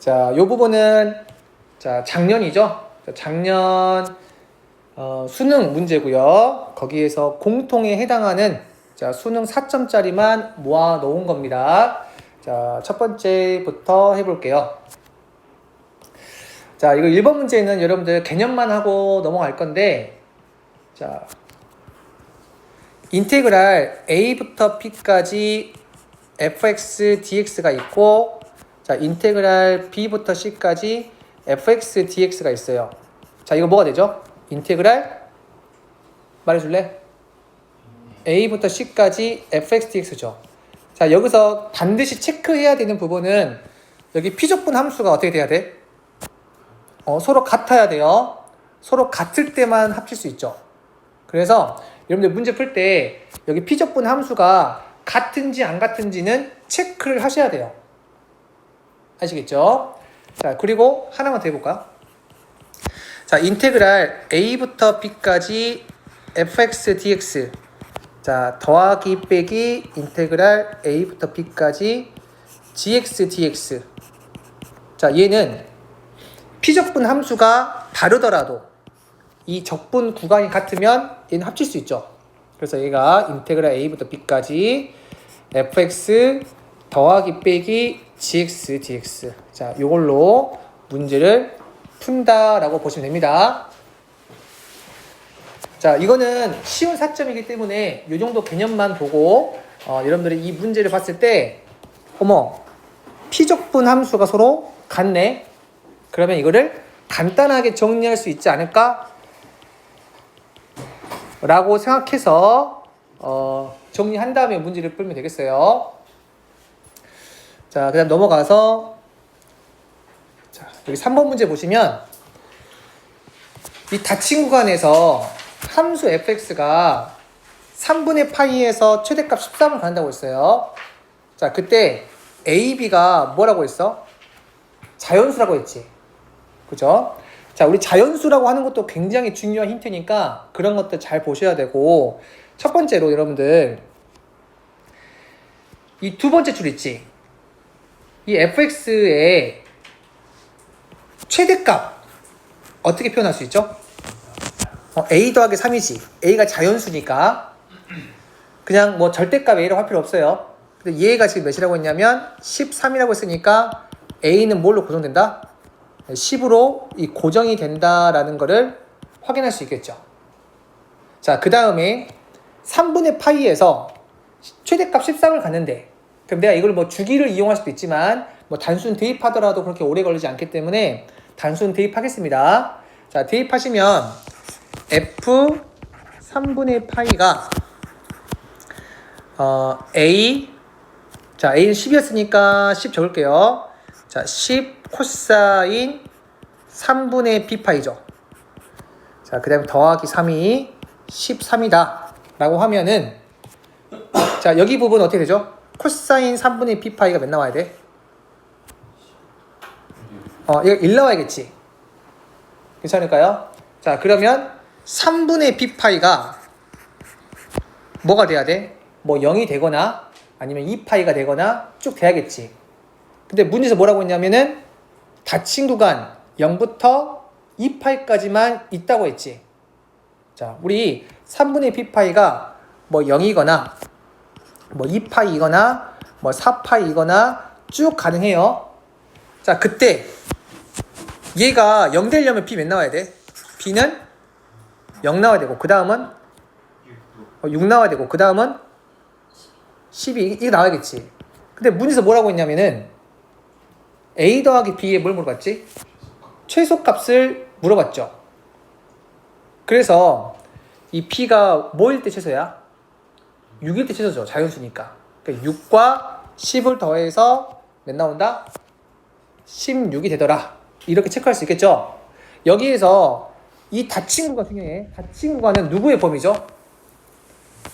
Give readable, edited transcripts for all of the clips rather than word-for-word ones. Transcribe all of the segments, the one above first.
자, 요 부분은 자, 작년이죠. 자, 작년 수능 문제고요. 거기에서 공통에 해당하는 자, 수능 4점짜리만 모아 놓은 겁니다. 자, 첫 번째부터 해볼게요. 자, 이거 1번 문제는 여러분들 개념만 하고 넘어갈 건데, 자, 인테그랄 a부터 b까지 fx dx가 있고, 자, 인테그랄 b부터 c까지 fx dx가 있어요. 자, 이거 뭐가 되죠? 인테그랄 말해줄래? a부터 c까지 fx dx죠. 자, 여기서 반드시 체크해야 되는 부분은 여기 피적분 함수가 어떻게 돼야 돼? 서로 같아야 돼요. 서로 같을 때만 합칠 수 있죠. 그래서 여러분들 문제 풀 때 여기 피적분 함수가 같은지 안 같은지는 체크를 하셔야 돼요. 아시겠죠? 자, 그리고 하나만 더 해볼까요? 자, 인테그랄 a부터 b까지 fx dx. 자, 더하기 빼기 인테그랄 a부터 b까지 gx dx. 자, 얘는 피적분 함수가 다르더라도 이 적분 구간이 같으면 얘는 합칠 수 있죠. 그래서 얘가 인테그랄 a부터 b까지 fx 더하기 빼기 gx dx. 자, 요걸로 문제를 푼다라고 보시면 됩니다. 자, 이거는 쉬운 4점이기 때문에 이 정도 개념만 보고 여러분들이 이 문제를 봤을 때 어머, 피적분 함수가 서로 같네. 그러면 이거를 간단하게 정리할 수 있지 않을까? 라고 생각해서 정리한 다음에 문제를 풀면 되겠어요. 자, 그 다음 넘어가서 자, 여기 3번 문제 보시면 이 닫힌 구간에서 함수 fx가 3분의 파이에서 최대값 13을 갖는다고 했어요. 자, 그때 a, b가 뭐라고 했어? 자연수라고 했지. 그죠? 자, 우리 자연수라고 하는 것도 굉장히 중요한 힌트니까 그런 것들 잘 보셔야 되고, 첫 번째로 여러분들 이 두 번째 줄 있지. 이 fx의 최대값 어떻게 표현할 수 있죠? a 더하기 3이지. a가 자연수니까 그냥 뭐 절대값 a라고 할 필요 없어요. 근데 얘가 지금 몇이라고 했냐면 13이라고 했으니까 a는 뭘로 고정된다? 10으로 이 고정이 된다라는 거를 확인할 수 있겠죠. 자, 그 다음에 3분의 파이에서 최대값 13을 갖는데, 그럼 내가 이걸 뭐 주기를 이용할 수도 있지만 뭐 단순 대입하더라도 그렇게 오래 걸리지 않기 때문에 단순 대입하겠습니다. 자, 대입하시면 f 3분의 파이가 a, 자, a는 10이었으니까 10 적을게요. 자, 10 코사인 3분의 b파이죠. 자, 그 다음에 더하기 3이 13이다 라고 하면은, 자, 여기 부분 어떻게 되죠? 코사인 3분의 b파이가 몇 나와야 돼? 이거 1 나와야겠지. 괜찮을까요? 자, 그러면 3분의 b파이가 뭐가 돼야 돼? 뭐 0이 되거나 아니면 2파이가 되거나 쭉 돼야겠지. 근데 문제에서 뭐라고 했냐면은 닫힌 구간 0부터 2파이까지만 있다고 했지. 자, 우리 3분의 b파이가 뭐 0이거나 뭐 2파이거나 뭐 4파이거나 쭉 가능해요. 자, 그때 얘가 0 되려면 b 몇 나와야 돼? b는 0 나와야 되고, 그 다음은 6 나와야 되고, 그 다음은 12, 이게 나와야겠지. 근데 문제에서 뭐라고 했냐면은 a 더하기 b에 뭘 물어봤지? 최소값을 물어봤죠. 그래서 이 b가 뭐일 때 최소야? 6일 때 최소죠. 자연수니까. 그러니까 6과 10을 더해서 몇 나온다? 16이 되더라. 이렇게 체크할 수 있겠죠. 여기에서 이 닫힌 구간 중에 닫힌 구간은 누구의 범위죠?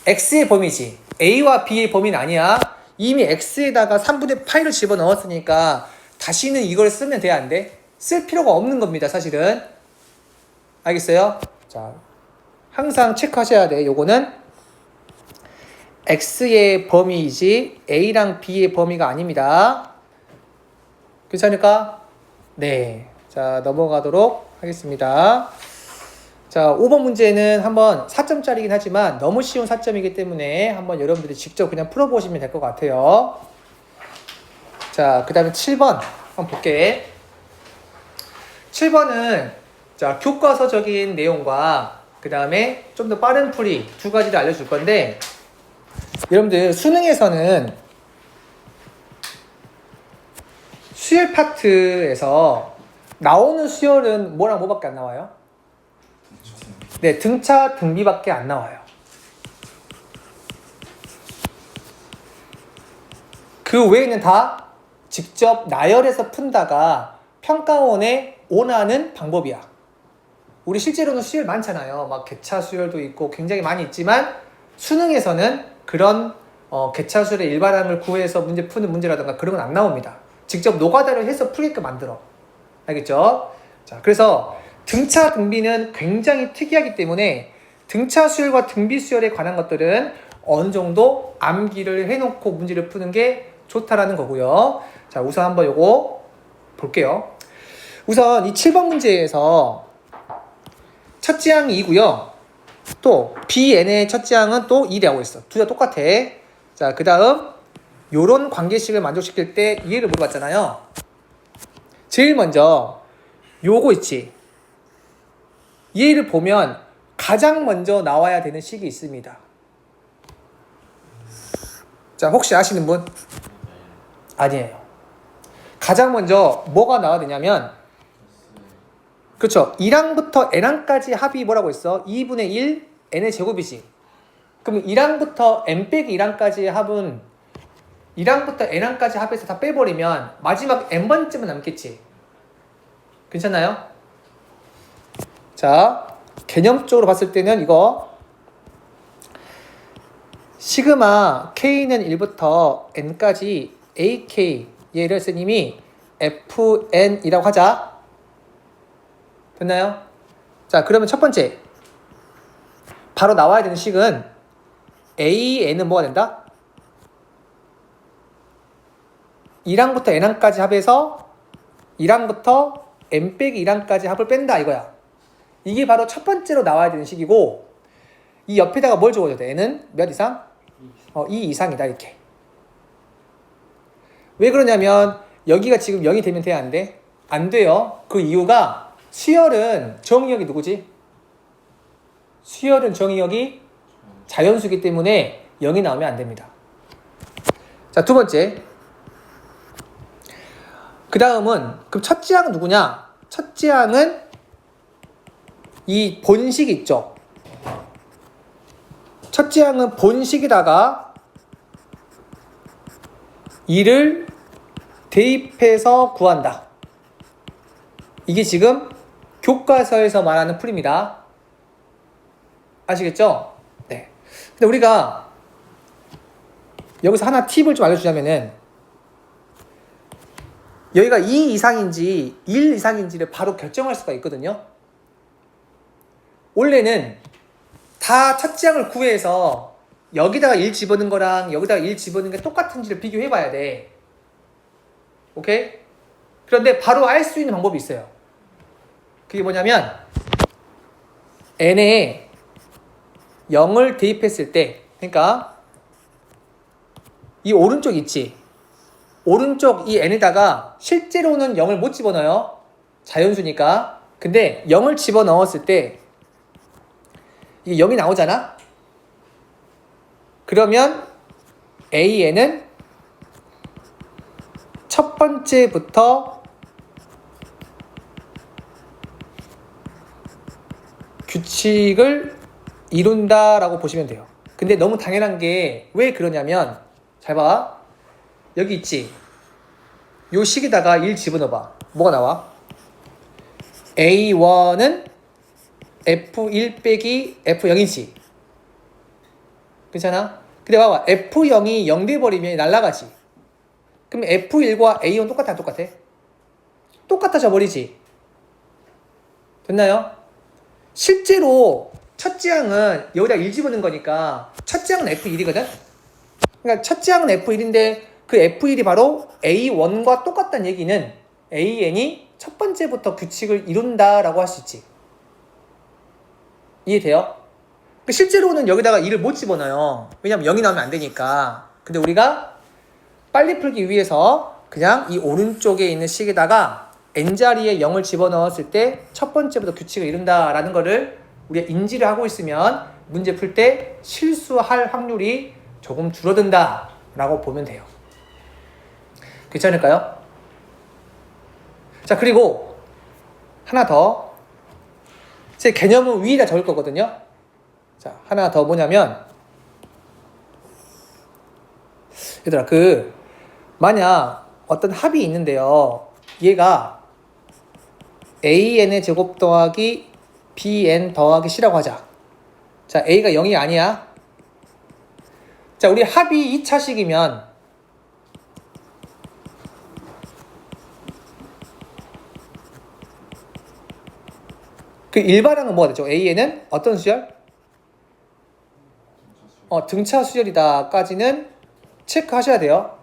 x의 범위지. a와 b의 범위는 아니야. 이미 x에다가 3분의 파이를 집어넣었으니까 다시는 이걸 쓰면 돼, 안 돼? 쓸 필요가 없는 겁니다, 사실은. 알겠어요? 자, 항상 체크하셔야 돼. 요거는 x의 범위이지 a랑 b의 범위가 아닙니다. 괜찮을까? 네. 자, 넘어가도록 하겠습니다. 자, 5번 문제는 한번 4점짜리긴 하지만 너무 쉬운 4점이기 때문에 한번 여러분들이 직접 그냥 풀어보시면 될 것 같아요. 자, 그 다음에 7번 한번 볼게. 7번은 자, 교과서적인 내용과 그 다음에 좀 더 빠른 풀이 두 가지를 알려줄 건데, 여러분들 수능에서는 수열 파트에서 나오는 수열은 뭐랑 뭐밖에 안 나와요? 네, 등차, 등비밖에 안 나와요. 그 외에는 다 직접 나열해서 푼다가 평가원에 온하는 방법이야. 우리 실제로는 수열 많잖아요. 막 개차 수열도 있고 굉장히 많이 있지만 수능에서는 그런 개차 수열의 일반항을 구해서 문제 푸는 문제라든가 그런 건 안 나옵니다. 직접 노가다를 해서 풀게끔 만들어. 알겠죠? 자, 그래서 등차, 등비는 굉장히 특이하기 때문에 등차 수열과 등비 수열에 관한 것들은 어느 정도 암기를 해놓고 문제를 푸는 게 좋다라는 거고요. 자, 우선 한번 요거 볼게요. 우선 이 7번 문제에서 첫 지항이 2고요. 또 BN의 첫 지항은 또 2라고 했어. 둘 다 똑같아. 자, 그 다음 요런 관계식을 만족시킬 때 이해를 물어봤잖아요. 제일 먼저 요거 있지. 얘를 보면 가장 먼저 나와야 되는 식이 있습니다. 자, 혹시 아시는 분? 아니에요. 가장 먼저 뭐가 나와야 되냐면, 그렇죠. 1항부터 n항까지 합이 뭐라고 했어? 2분의 1 n의 제곱이지. 그럼 1항부터 n 빼기 1항까지의 합은 1항부터 n항까지 합해서 다 빼버리면 마지막 n번쯤은 남겠지. 괜찮나요? 자, 개념적으로 봤을 때는 이거 시그마 k는 1부터 n까지 ak 얘를 스님이 fn이라고 하자. 됐나요? 자, 그러면 첫 번째 바로 나와야 되는 식은 an은 뭐가 된다? 1항부터 n항까지 합해서 1항부터 n 빼기 1항까지 합을 뺀다 이거야. 이게 바로 첫 번째로 나와야 되는 식이고, 이 옆에다가 뭘 적어줘야 돼? n은 몇 이상? 2 이상이다 이렇게. 왜 그러냐면 여기가 지금 0이 되면 돼야 안 돼? 안 돼요. 그 이유가 수열은 정의역이 누구지? 수열은 정의역이 자연수기 때문에 0이 나오면 안 됩니다. 자, 두 번째. 그 다음은 그럼 첫 지항은 누구냐? 첫 지항은 이 본식 있죠? 첫 지항은 본식에다가 2를 대입해서 구한다. 이게 지금 교과서에서 말하는 풀입니다. 아시겠죠? 네. 근데 우리가 여기서 하나 팁을 좀 알려주자면은, 여기가 2 이상인지 1 이상인지를 바로 결정할 수가 있거든요. 원래는 다 첫 지항을 구해서 여기다가 1 집어넣은 거랑 여기다가 1 집어넣은 게 똑같은지를 비교해 봐야 돼. 오케이? 그런데 바로 알 수 있는 방법이 있어요. 그게 뭐냐면 n에 0을 대입했을 때, 그러니까 이 오른쪽 있지? 오른쪽 이 n에다가 실제로는 0을 못 집어넣어요. 자연수니까. 근데 0을 집어넣었을 때 이게 0이 나오잖아? 그러면 AN은 첫 번째부터 규칙을 이룬다라고 보시면 돼요. 근데 너무 당연한 게 왜 그러냐면, 잘 봐. 여기 있지? 요 식에다가 1 집어넣어봐. 뭐가 나와? A1은 F1 빼기 F0이지. 괜찮아? 근데 봐봐. F0이 0 돼버리면 날아가지. 그럼 F1과 A1 똑같아, 안 똑같아? 똑같아져 버리지. 됐나요? 실제로 첫 지항은 여기다 1 집어넣은 거니까 첫 지항은 F1이거든? 그러니까 첫 지항은 F1인데 그 F1이 바로 A1과 똑같다는 얘기는 AN이 첫 번째부터 규칙을 이룬다라고 할 수 있지. 이해돼요? 실제로는 여기다가 2를 못 집어넣어요. 왜냐면 0이 나오면 안 되니까. 근데 우리가 빨리 풀기 위해서 그냥 이 오른쪽에 있는 식에다가 n자리에 0을 집어넣었을 때 첫 번째부터 규칙을 이룬다라는 거를 우리가 인지를 하고 있으면 문제 풀 때 실수할 확률이 조금 줄어든다라고 보면 돼요. 괜찮을까요? 자, 그리고 하나 더. 제 개념은 위에다 적을 거거든요. 자, 하나 더 뭐냐면, 얘들아, 만약 어떤 합이 있는데요. 얘가 an의 제곱 더하기 bn 더하기 c라고 하자. 자, a가 0이 아니야. 자, 우리 합이 2차식이면 그 일반항은 뭐가 되죠? a에는 어떤 수열? 등차 수열이다까지는 체크하셔야 돼요.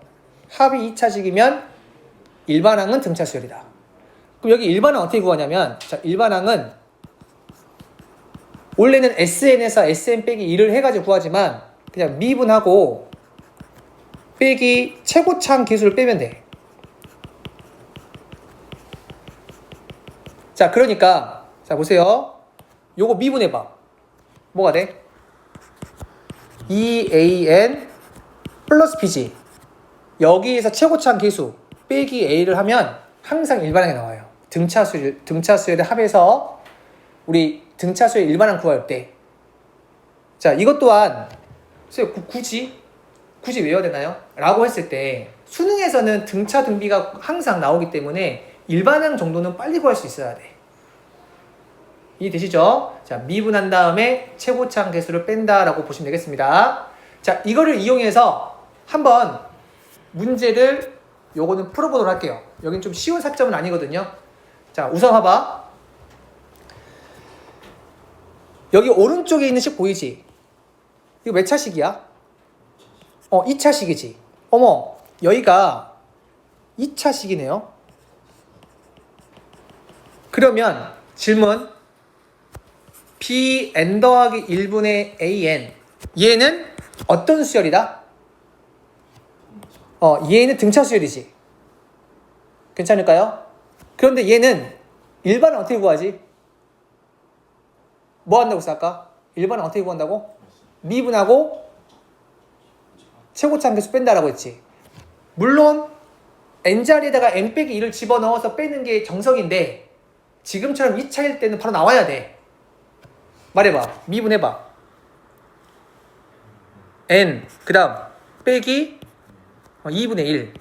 합이 2차식이면 일반항은 등차 수열이다. 그럼 여기 일반항 어떻게 구하냐면, 자, 일반항은 원래는 SN에서 SN 빼기 2를 해가지고 구하지만 그냥 미분하고 빼기 최고차항 계수를 빼면 돼. 자, 그러니까 자, 보세요. 요거 미분해봐. 뭐가 돼? 2an 플러스 b지. 여기에서 최고차항 계수 빼기 a를 하면 항상 일반항이 나와요. 등차수열의 합에서 우리 등차수열 일반항 구할 때. 자, 이것 또한 굳이 외워야 되나요? 라고 했을 때 수능에서는 등차 등비가 항상 나오기 때문에 일반항 정도는 빨리 구할 수 있어야 돼. 이해되시죠? 자, 미분한 다음에 최고차항 개수를 뺀다라고 보시면 되겠습니다. 자, 이거를 이용해서 한번 문제를 요거는 풀어보도록 할게요. 여긴 좀 쉬운 사점은 아니거든요. 자, 우선 봐봐. 여기 오른쪽에 있는 식 보이지? 이거 몇 차식이야? 2차식이지. 어머, 여기가 2차식이네요. 그러면 질문. bn 더하기 1분의 an. 얘는 어떤 수열이다? 얘는 등차 수열이지. 괜찮을까요? 그런데 얘는 일반은 어떻게 구하지? 뭐 한다고 했어 아까? 일반은 어떻게 구한다고? 미분하고 최고차항 계수 뺀다라고 했지. 물론 n자리에다가 n 빼기 2를 집어넣어서 빼는 게 정석인데 지금처럼 2차일 때는 바로 나와야 돼. 말해봐. 미분해봐. n 그 다음 빼기 2분의 1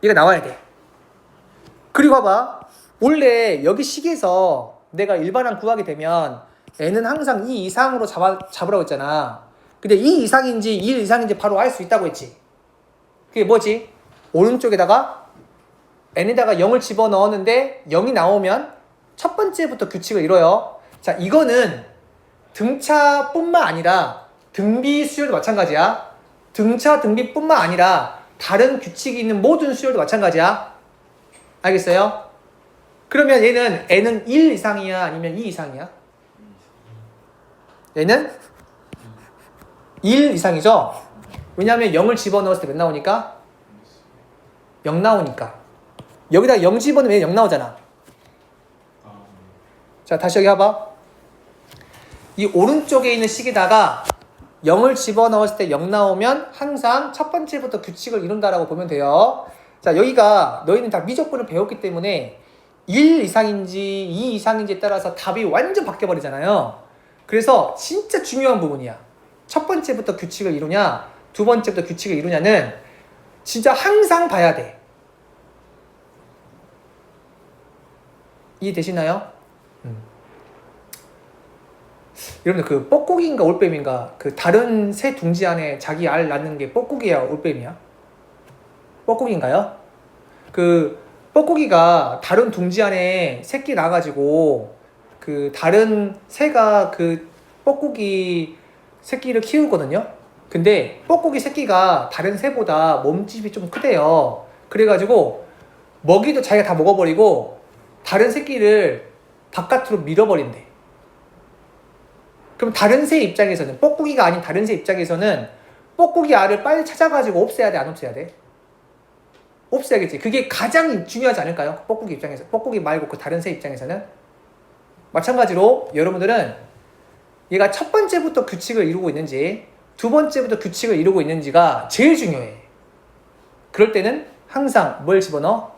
얘가 나와야 돼. 그리고 봐봐. 원래 여기 식에서 내가 일반항 구하게 되면 n은 항상 2 이상으로 잡으라고 했잖아. 근데 2 이상인지 1 이상인지 바로 알 수 있다고 했지. 그게 뭐지? 오른쪽에다가 n에다가 0을 집어넣었는데 0이 나오면 첫 번째부터 규칙을 이뤄요. 자, 이거는 등차뿐만 아니라 등비 수열도 마찬가지야. 등차 등비뿐만 아니라 다른 규칙이 있는 모든 수열도 마찬가지야. 알겠어요? 그러면 얘는 n은 1 이상이야 아니면 2 이상이야? 얘는 1 이상이죠? 왜냐하면 0을 집어넣었을 때 몇 나오니까? 0 나오니까. 여기다 0 집어넣으면 0 나오잖아. 자, 다시 여기 봐봐. 이 오른쪽에 있는 식에다가 0을 집어넣었을 때 0 나오면 항상 첫 번째부터 규칙을 이룬다라고 보면 돼요. 자, 여기가 너희는 다 미적분을 배웠기 때문에 1 이상인지 2 이상인지에 따라서 답이 완전 바뀌어버리잖아요. 그래서 진짜 중요한 부분이야. 첫 번째부터 규칙을 이루냐, 두 번째부터 규칙을 이루냐는 진짜 항상 봐야 돼. 이해되시나요? 여러분들 그 뻐꾸기인가 올빼미인가 그 다른 새 둥지 안에 자기 알 낳는 게 뻐꾸기야 올빼미야? 뻐꾸기인가요? 그 뻐꾸기가 다른 둥지 안에 새끼 낳아가지고 그 다른 새가 그 뻐꾸기 새끼를 키우거든요. 근데 뻐꾸기 새끼가 다른 새보다 몸집이 좀 크대요. 그래가지고 먹이도 자기가 다 먹어버리고 다른 새끼를 바깥으로 밀어버린대. 그럼 다른 새 입장에서는, 뻐꾸기가 아닌 다른 새 입장에서는 뻐꾸기 알을 빨리 찾아가지고 없애야 돼, 안 없애야 돼? 없애야겠지. 그게 가장 중요하지 않을까요? 뻐꾸기 입장에서. 뻐꾸기 말고 그 다른 새 입장에서는. 마찬가지로 여러분들은 얘가 첫 번째부터 규칙을 이루고 있는지 두 번째부터 규칙을 이루고 있는지가 제일 중요해. 그럴 때는 항상 뭘 집어넣어?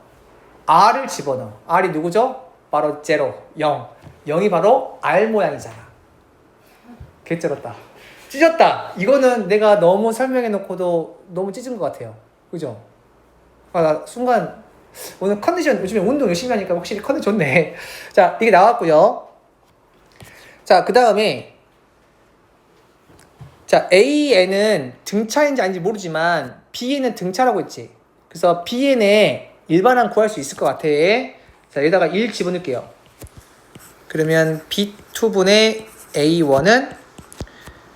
R을 집어넣어. R이 누구죠? 바로 0, 0. 0이 바로 R 모양이잖아. 개쩔었다. 찢었다. 이거는 내가 너무 설명해놓고도 너무 찢은 것 같아요. 그죠? 아, 나 순간 오늘 컨디션, 요즘에 운동 열심히 하니까 확실히 컨디션 좋네. 자, 이게 나왔고요. 자, 그 다음에 자, AN은 등차인지 아닌지 모르지만 BN은 등차라고 했지. 그래서 BN의 일반항 구할 수 있을 것 같아. 자, 여기다가 1 집어넣을게요. 그러면 B2분의 A1은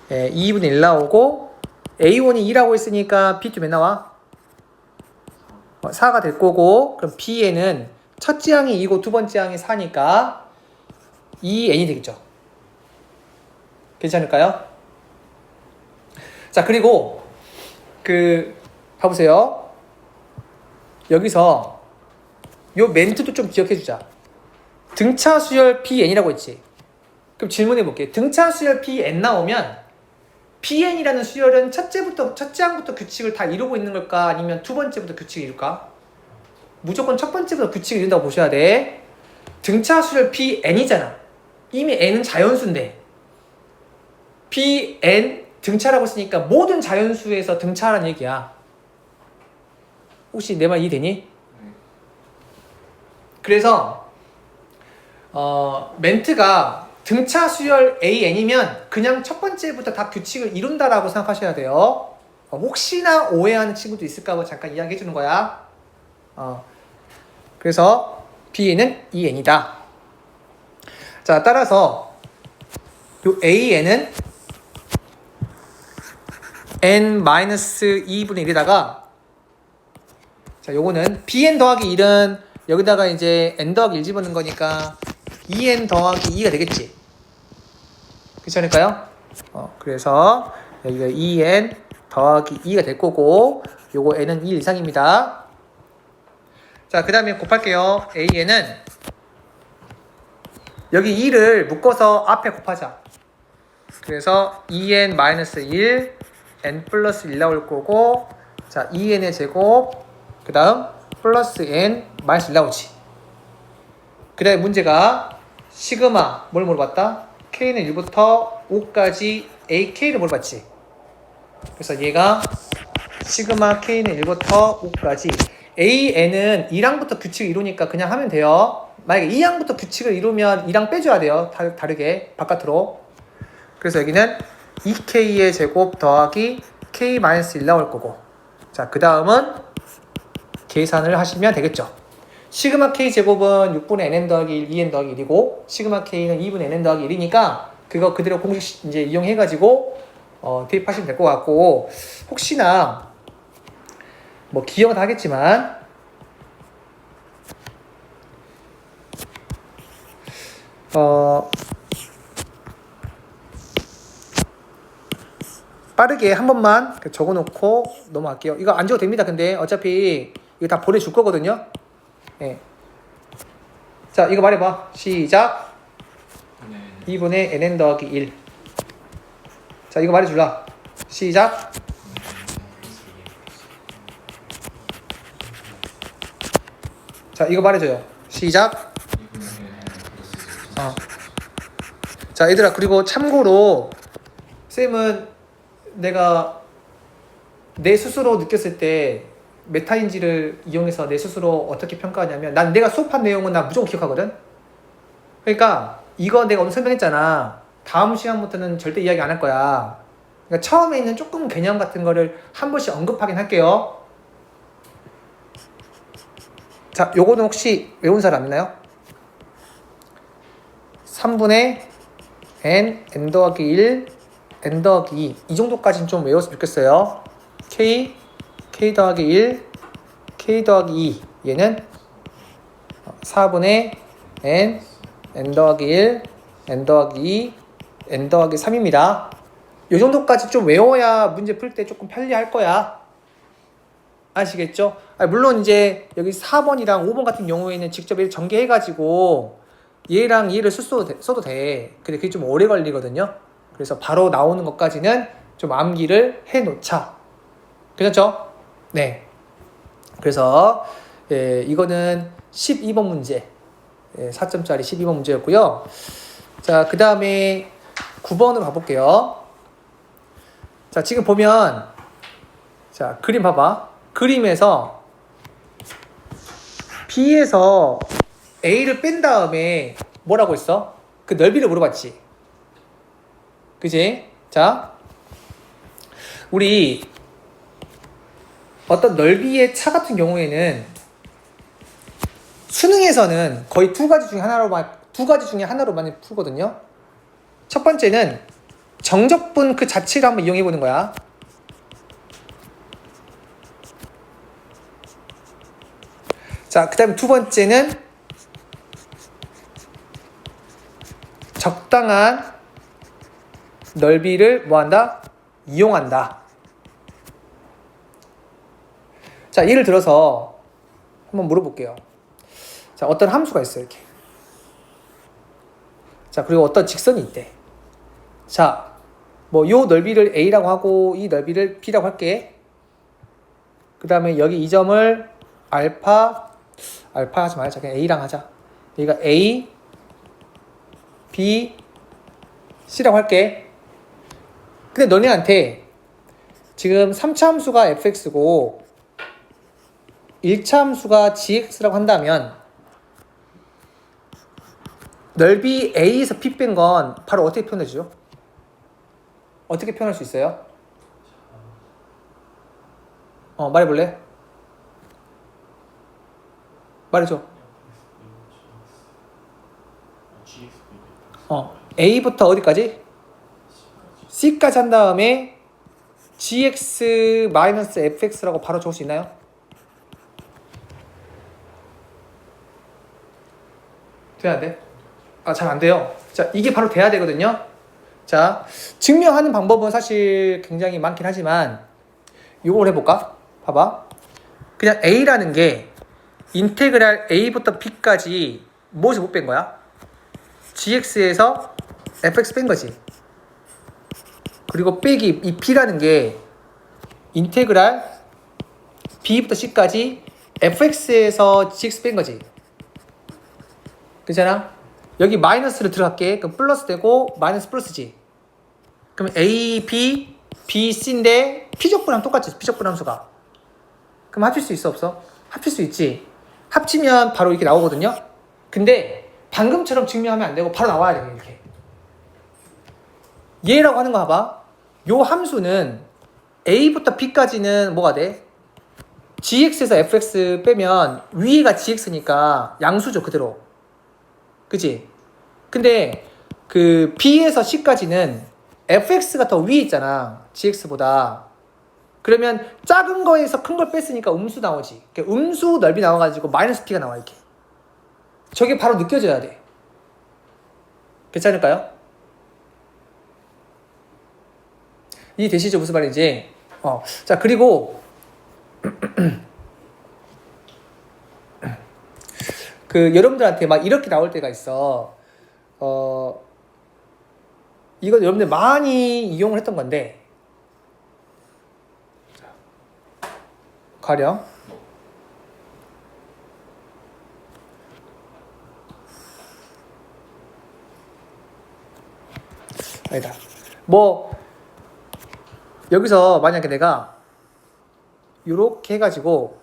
2분의 1 나오고, A1이 2라고 했으니까 B2 몇 나와? 4가 될 거고, 그럼 BN은 첫째 항이 2고 두 번째 항이 4니까 2N이 되겠죠. 괜찮을까요? 자, 그리고 봐보세요. 여기서 요 멘트도 좀 기억해 주자. 등차 수열 PN이라고 했지. 그럼 질문해 볼게. 등차 수열 PN 나오면 PN이라는 수열은 첫째 항부터 규칙을 다 이루고 있는 걸까? 아니면 두 번째부터 규칙을 이룰까? 무조건 첫 번째부터 규칙을 이룬다고 보셔야 돼. 등차 수열 PN이잖아. 이미 N은 자연수인데 PN 등차라고 했으니까 모든 자연수에서 등차라는 얘기야. 혹시 내 말 이해되니? 그래서 멘트가 등차 수열 AN이면 그냥 첫 번째부터 다 규칙을 이룬다라고 생각하셔야 돼요. 혹시나 오해하는 친구도 있을까 봐 잠깐 이야기해 주는 거야. 그래서 B는 EN이다. 자, 따라서 요 AN은 n-2분의 1에다가, 자, 요거는 bn 더하기 1은 여기다가 이제 n 더하기 1 집어넣는 거니까 2n 더하기 2가 되겠지. 그렇지 않을까요? 그래서 여기가 2n 더하기 2가 될 거고, 요거 n은 1 이상입니다. 자, 그 다음에 곱할게요. an은 여기 2를 묶어서 앞에 곱하자. 그래서 2n-1 n 플러스 1 나올 거고, 자, 2n의 제곱, 그 다음 플러스 n 마이너스 1 나오지. 그 다음에 문제가 시그마 뭘 물어봤다? k는 1부터 5까지 ak를 물어봤지. 그래서 얘가 시그마 k는 1부터 5까지, an은 2항부터 규칙을 이루니까 그냥 하면 돼요. 만약에 2항부터 규칙을 이루면 2항 빼줘야 돼요. 다르게 바깥으로. 그래서 여기는 2k의 제곱 더하기 k-1 나올 거고, 자, 그 다음은 계산을 하시면 되겠죠. 시그마 k 제곱은 6분의 nn 더하기 1, 2n 더하기 1이고, 시그마 k는 2분의 nn 더하기 1이니까 그거 그대로 공식 이제 이용해가지고 대입하시면 될 것 같고, 혹시나 뭐 기억은 하겠지만 빠르게 한 번만 적어놓고 넘어갈게요. 이거 안 적어도 됩니다. 근데 어차피 이거 다 보내줄 거거든요. 네. 자, 이거 말해봐. 시작. 2분의 nn 더하기 1. 자, 이거 말해줄라. 시작. 자, 이거 말해줘요. 시작. 자, 얘들아, 그리고 참고로 쌤은 내가 내 스스로 느꼈을 때 메타인지를 이용해서 내 스스로 어떻게 평가하냐면, 난 내가 수업한 내용은 나 무조건 기억하거든. 그러니까 이거 내가 오늘 설명했잖아. 다음 시간부터는 절대 이야기 안 할 거야. 그러니까 처음에 있는 조금 개념 같은 거를 한 번씩 언급하긴 할게요. 자, 요거는 혹시 외운 사람 있나요? 3분의 n 더하기 1, n 더하기 2. 이 정도까지는 좀 외웠으면 좋겠어요. k 더하기 1, k 더하기 2. 얘는 4분의 n 더하기 1, n 더하기 2, n 더하기 3입니다. 이 정도까지 좀 외워야 문제 풀 때 조금 편리할 거야. 아시겠죠? 물론 이제 여기 4번이랑 5번 같은 경우에는 직접 얘를 전개해가지고 얘랑 얘를 써도 돼. 근데 그게 좀 오래 걸리거든요. 그래서 바로 나오는 것까지는 좀 암기를 해놓자. 괜찮죠? 네. 그래서 이거는 12번 문제. 4점짜리 12번 문제였고요. 자, 그 다음에 9번으로 가볼게요. 자, 지금 보면 자, 그림 봐봐. 그림에서 B에서 A를 뺀 다음에 뭐라고 했어? 그 넓이를 물어봤지. 그지? 자, 우리 어떤 넓이의 차 같은 경우에는 수능에서는 거의 두 가지 중에 하나로만 풀거든요. 첫 번째는 정적분 그 자체를 한번 이용해 보는 거야. 자, 그 다음에 두 번째는 적당한 넓이를 뭐한다? 이용한다. 자, 예를 들어서 한번 물어볼게요. 자, 어떤 함수가 있어요, 이렇게. 자, 그리고 어떤 직선이 있대. 자, 뭐 요 넓이를 A라고 하고 이 넓이를 B라고 할게. 그 다음에 여기 이 점을 알파 하지 말자. 그냥 A랑 하자. 여기가 A, B, C라고 할게. 근데 너네한테 지금 3차 함수가 fx고 1차 함수가 gx라고 한다면 넓이 A에서 P 뺀 건 바로 어떻게 표현해주죠? 어떻게 표현할 수 있어요? 말해볼래? 말해줘. A부터 어디까지? C까지 한 다음에 gx-fx라고 바로 적을 수 있나요? 돼야 돼? 잘 안 돼요. 자, 이게 바로 돼야 되거든요. 자, 증명하는 방법은 사실 굉장히 많긴 하지만 이걸 해볼까? 봐봐. 그냥 A라는 게 인테그랄 A부터 B까지 무엇을 못 뺀 거야? gx에서 fx 뺀 거지. 그리고 빼기 이 B라는 게 인테그랄 B부터 C까지 fx에서 gx 뺀 거지. 그잖아? 여기 마이너스를 들어갈게. 그럼 플러스 되고 마이너스 플러스지. 그럼 A, B, B, C인데 P적분함 똑같지. P적분 함수가. 그럼 합칠 수 있어 없어? 합칠 수 있지. 합치면 바로 이렇게 나오거든요. 근데 방금처럼 증명하면 안 되고 바로 나와야 돼. 이렇게. 얘라고 하는 거 봐봐. 요 함수는 A부터 B까지는 뭐가 돼? gx에서 fx 빼면 위가 gx니까 양수죠. 그대로. 그치? 근데 그 B에서 C까지는 fx가 더 위에 있잖아. gx보다. 그러면 작은 거에서 큰 걸 뺐으니까 음수 나오지. 음수 넓이 나와가지고 마이너스 P가 나와 이렇게. 저게 바로 느껴져야 돼. 괜찮을까요? 이해되시죠? 무슨 말인지. 자, 그리고 여러분들한테 막 이렇게 나올 때가 있어. 이거 여러분들 많이 이용을 했던 건데, 가령 아니다. 뭐 여기서 만약에 내가 요렇게 해가지고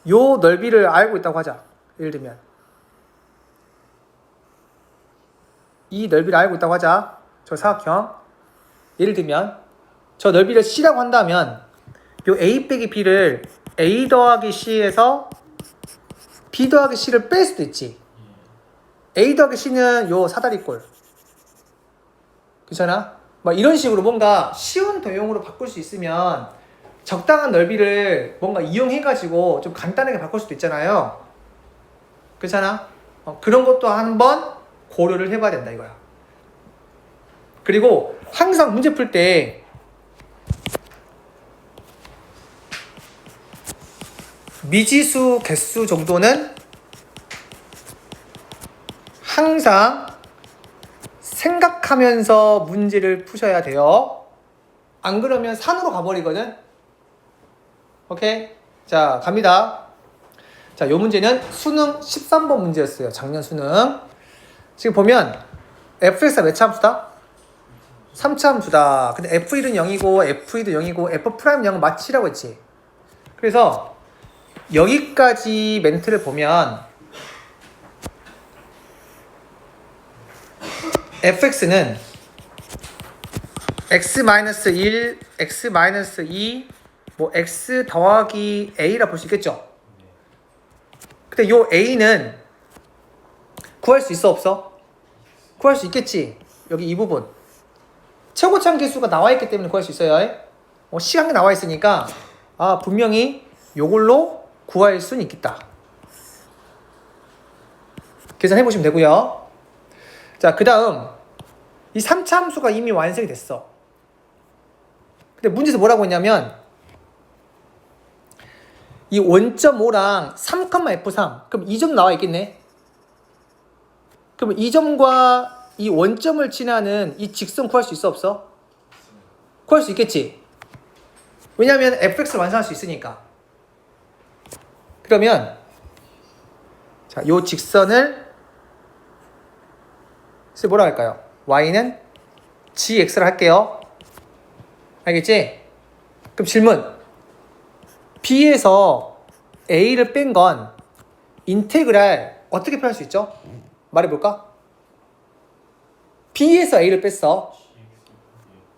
요 넓이를 알고 있다고 하자. 예를 들면 이 넓이를 알고 있다고 하자. 저 사각형. 예를 들면 저 넓이를 C라고 한다면 요 A 빼기 B를 A 더하기 C에서 B 더하기 C를 뺄 수도 있지. A 더하기 C는 요 사다리꼴. 괜찮아? 막 이런 식으로 뭔가 쉬운 도형으로 바꿀 수 있으면 적당한 넓이를 뭔가 이용해가지고 좀 간단하게 바꿀 수도 있잖아요. 그렇잖아? 그런 것도 한번 고려를 해봐야 된다 이거야. 그리고 항상 문제 풀 때 미지수 개수 정도는 항상 생각하면서 문제를 푸셔야 돼요. 안 그러면 산으로 가버리거든. 오케이? 자, 갑니다. 자, 요 문제는 수능 13번 문제였어요. 작년 수능. 지금 보면 fx가 몇 참수다? 3참수다. 근데 f1은 0이고 f2도 0이고 f'0은 마치라고 했지. 그래서 여기까지 멘트를 보면 fx는 x-1, x-2, 뭐 x 더하기 a라 볼 수 있겠죠? 근데 요 a는 구할 수 있어 없어? 구할 수 있겠지. 여기 이 부분 최고참 개수가 나와 있기 때문에 구할 수 있어요. 시간이 나와 있으니까 분명히 요걸로 구할 수는 있겠다. 계산해 보시면 되고요. 자, 그 다음 이 3차함수가 이미 완성이 됐어. 근데 문제에서 뭐라고 했냐면 이 1.5랑 3,f3 그럼 이 점 나와 있겠네. 그럼 이 점과 이 원점을 지나는 이 직선 구할 수 있어 없어? 구할 수 있겠지. 왜냐하면 fx를 완성할 수 있으니까. 그러면 자, 요 직선을 뭐라 할까요? y는 gx를 할게요. 알겠지? 그럼 질문. b에서 a를 뺀 건 인테그랄 어떻게 표현할 수 있죠? 말해볼까? b에서 a를 뺐어.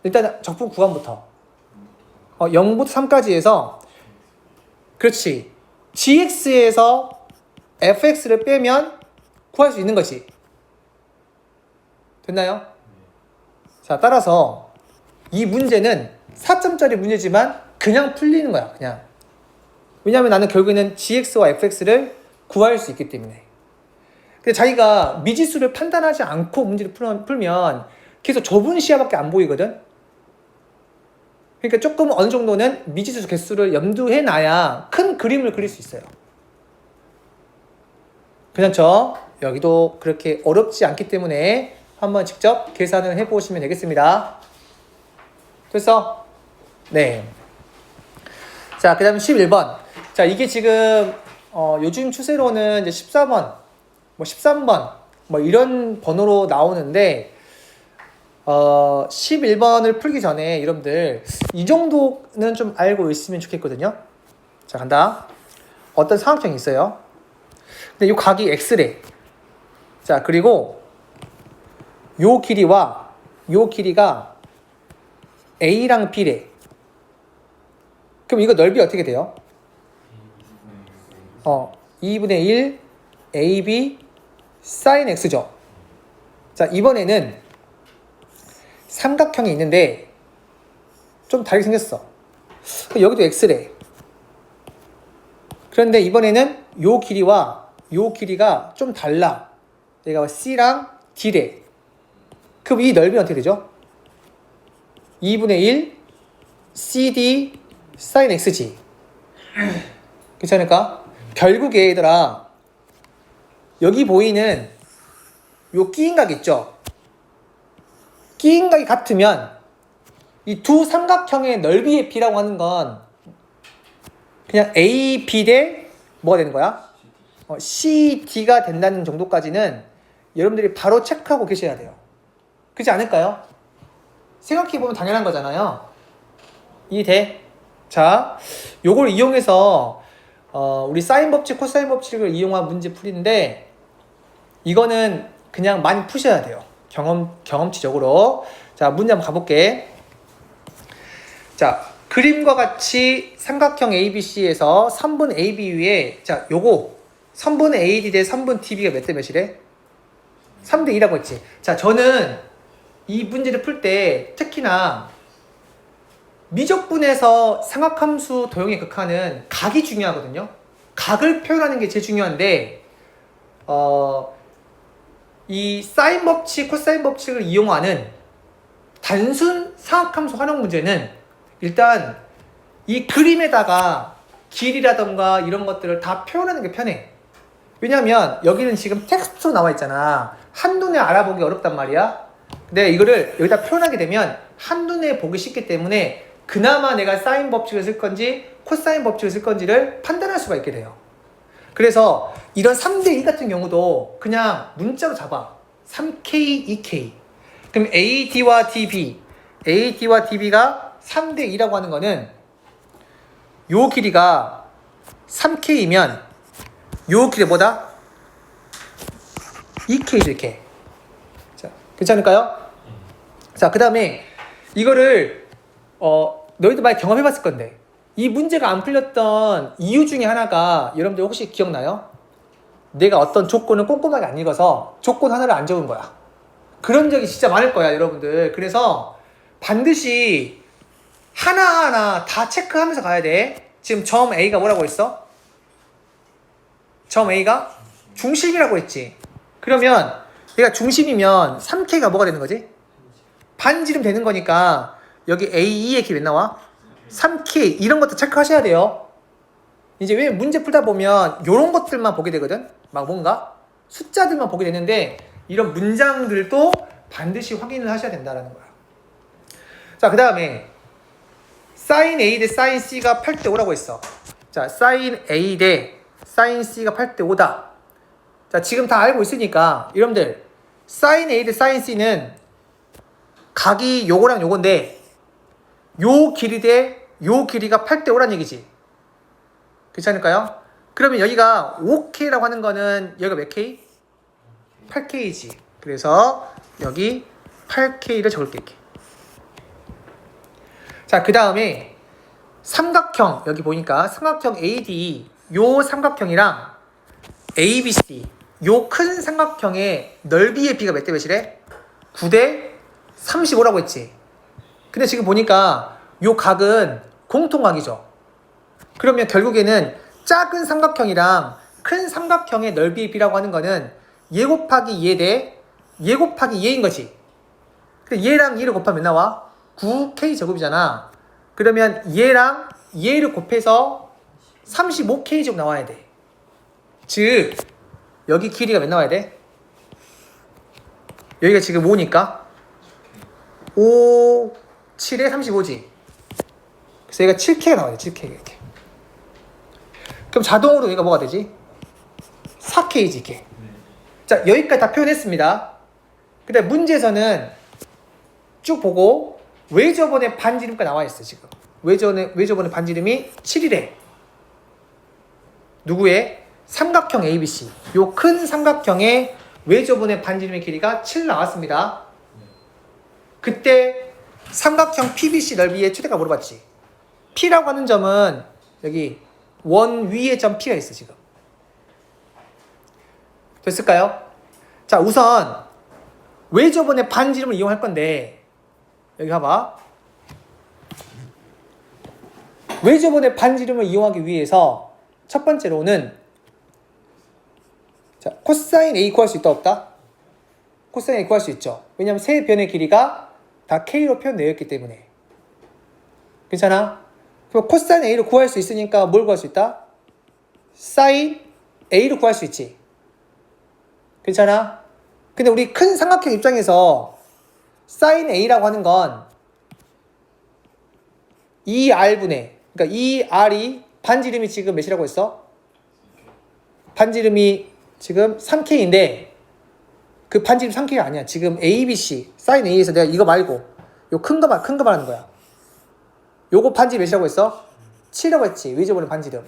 일단 적분 구간부터 0부터 3까지 해서 그렇지. gx에서 fx를 빼면 구할 수 있는 거지. 됐나요? 자, 따라서 이 문제는 4점짜리 문제지만 그냥 풀리는 거야. 그냥. 왜냐하면 나는 결국에는 gx와 fx를 구할 수 있기 때문에. 근데 자기가 미지수를 판단하지 않고 문제를 풀면 계속 좁은 시야밖에 안 보이거든. 그러니까 조금 어느 정도는 미지수 개수를 염두해 놔야 큰 그림을 그릴 수 있어요. 괜찮죠? 여기도 그렇게 어렵지 않기 때문에 한번 직접 계산을 해보시면 되겠습니다. 됐어? 네. 자, 그 다음에 11번. 자, 이게 지금 요즘 추세로는 이제 14번, 뭐 13번, 뭐 이런 번호로 나오는데 11번을 풀기 전에 여러분들 이 정도는 좀 알고 있으면 좋겠거든요. 자, 간다. 어떤 삼각형이 있어요. 근데 이 각이 x래. 자, 그리고 요 길이와 요 길이가 a랑 b래. 그럼 이거 넓이 어떻게 돼요? 2분의 1 ab sin x죠. 자, 이번에는 삼각형이 있는데 좀 다르게 생겼어. 여기도 x래. 그런데 이번에는 요 길이와 요 길이가 좀 달라. 얘가 c랑 d래. 그럼 이 넓이는 어떻게 되죠? 2분의 1 cd sin xg. 괜찮을까? 결국에 얘들아 여기 보이는 요 끼인각 있죠? 끼인각이 같으면 이 두 삼각형의 넓이의 비라고 하는 건 그냥 AB 대 뭐가 되는 거야? CD가 된다는 정도까지는 여러분들이 바로 체크하고 계셔야 돼요. 그렇지 않을까요? 생각해보면 당연한 거잖아요. 이해돼? 자, 요걸 이용해서 우리 사인 법칙, 코사인 법칙을 이용한 문제 풀이인데 이거는 그냥 많이 푸셔야 돼요. 경험치적으로. 자, 문제 한번 가볼게. 자, 그림과 같이 삼각형 ABC에서 3분 AB 위에 자, 요거 3분의 AD 대 3분 TB가 몇 대 몇이래? 3대 2라고 했지. 자, 저는 이 문제를 풀 때 특히나 미적분에서 삼각함수 도형의 극한은 각이 중요하거든요. 각을 표현하는 게 제일 중요한데 이 사인 법칙, 코사인 법칙을 이용하는 단순 상학함수 활용 문제는 일단 이 그림에다가 길이라던가 이런 것들을 다 표현하는 게 편해. 왜냐면 여기는 지금 텍스트로 나와 있잖아. 한눈에 알아보기 어렵단 말이야. 근데 이거를 여기다 표현하게 되면 한눈에 보기 쉽기 때문에 그나마 내가 사인 법칙을 쓸 건지 코사인 법칙을 쓸 건지를 판단할 수가 있게 돼요. 그래서 이런 3대2 같은 경우도 그냥 문자로 잡아. 3K, 2K. 그럼 AD와 DB, AD와 DB가 3대2라고 하는 거는 요 길이가 3K이면 요 길이 뭐다? 2K죠, 이렇게. 자, 괜찮을까요? 자, 그 다음에 이거를 너희도 많이 경험해봤을 건데 이 문제가 안 풀렸던 이유 중에 하나가 여러분들 혹시 기억나요? 내가 어떤 조건을 꼼꼼하게 안 읽어서 조건 하나를 안 적은 거야. 그런 적이 진짜 많을 거야, 여러분들. 그래서 반드시 하나하나 다 체크하면서 가야 돼. 지금 점 A가 뭐라고 했어? 점 A가 중심이라고 했지. 그러면 얘가 중심이면 3K가 뭐가 되는 거지? 반지름 되는 거니까 여기 A2의 길이 왜 나와? 3K. 이런 것도 체크하셔야 돼요. 이제 왜 문제 풀다 보면 이런 것들만 보게 되거든? 막 뭔가 숫자들만 보게 되는데 이런 문장들도 반드시 확인을 하셔야 된다는 거야. 자, 그 다음에 sin A 대 sin C가 8대 5라고 했어. 자, sin A 대 sin C가 8대 5다. 자, 지금 다 알고 있으니까 여러분들 sin A 대 sin C는 각이 요거랑 요건데 요 길이 대 요 길이가 8대 5란 얘기지. 괜찮을까요? 그러면 여기가 5K라고 하는 거는 여기가 몇 K? 8K지. 그래서 여기 8K를 적을게, 이렇게. 자, 그 다음에 삼각형, 여기 보니까 삼각형 AD, 요 삼각형이랑 ABC, 요 큰 삼각형의 넓이의 비가 몇 대 몇이래? 9대 35라고 했지. 근데 지금 보니까 요 각은 공통각이죠. 그러면 결국에는 작은 삼각형이랑 큰 삼각형의 넓이의 비라고 하는 거는 얘 곱하기 얘 대 얘 곱하기 얘인 거지. 얘랑 얘를 곱하면 나와? 9K 제곱이잖아. 그러면 얘랑 얘를 곱해서 35K 제곱 나와야 돼. 즉 여기 길이가 몇 나와야 돼? 여기가 지금 5니까 5, 7에 35지. 그래서 얘가 7K가 나와야 돼. 7K 이렇게. 그럼 자동으로 얘가 뭐가 되지? 4K지 이렇게. 자, 여기까지 다 표현했습니다. 근데 문제에서는 쭉 보고 외접원의 반지름가 나와 있어. 지금 외접원의 반지름이 7이래. 누구의? 삼각형 ABC. 요 큰 삼각형의 외접원의 반지름의 길이가 7 나왔습니다. 그때 삼각형 PBC 넓이의 최대가 물어봤지. P라고 하는 점은 여기 원 위에 점 P가 있어. 지금 됐을까요? 자, 우선 외접원의 반지름을 이용할 건데 여기 봐봐. 외접원의 반지름을 이용하기 위해서 첫 번째로는 자, 코사인 A 구할 수 있다 없다? 코사인 A 구할 수 있죠. 왜냐하면 세 변의 길이가 다 K로 표현되어 있기 때문에. 괜찮아? 그럼 코사인 A를 구할 수 있으니까 뭘 구할 수 있다? 사인 A를 구할 수 있지. 괜찮아? 근데 우리 큰 삼각형 입장에서 사인 A라고 하는 건 2R분의, 그러니까 2R이 반지름이 지금 몇이라고 했어? 반지름이 지금 3K인데 그 반지름 3K가 아니야. 지금 ABC, 사인 A에서 내가 이거 말고 요 큰 거 말하는 거야. 요거 반지름 몇이라고 했어? 7이라고 했지. 외접원의 반지름.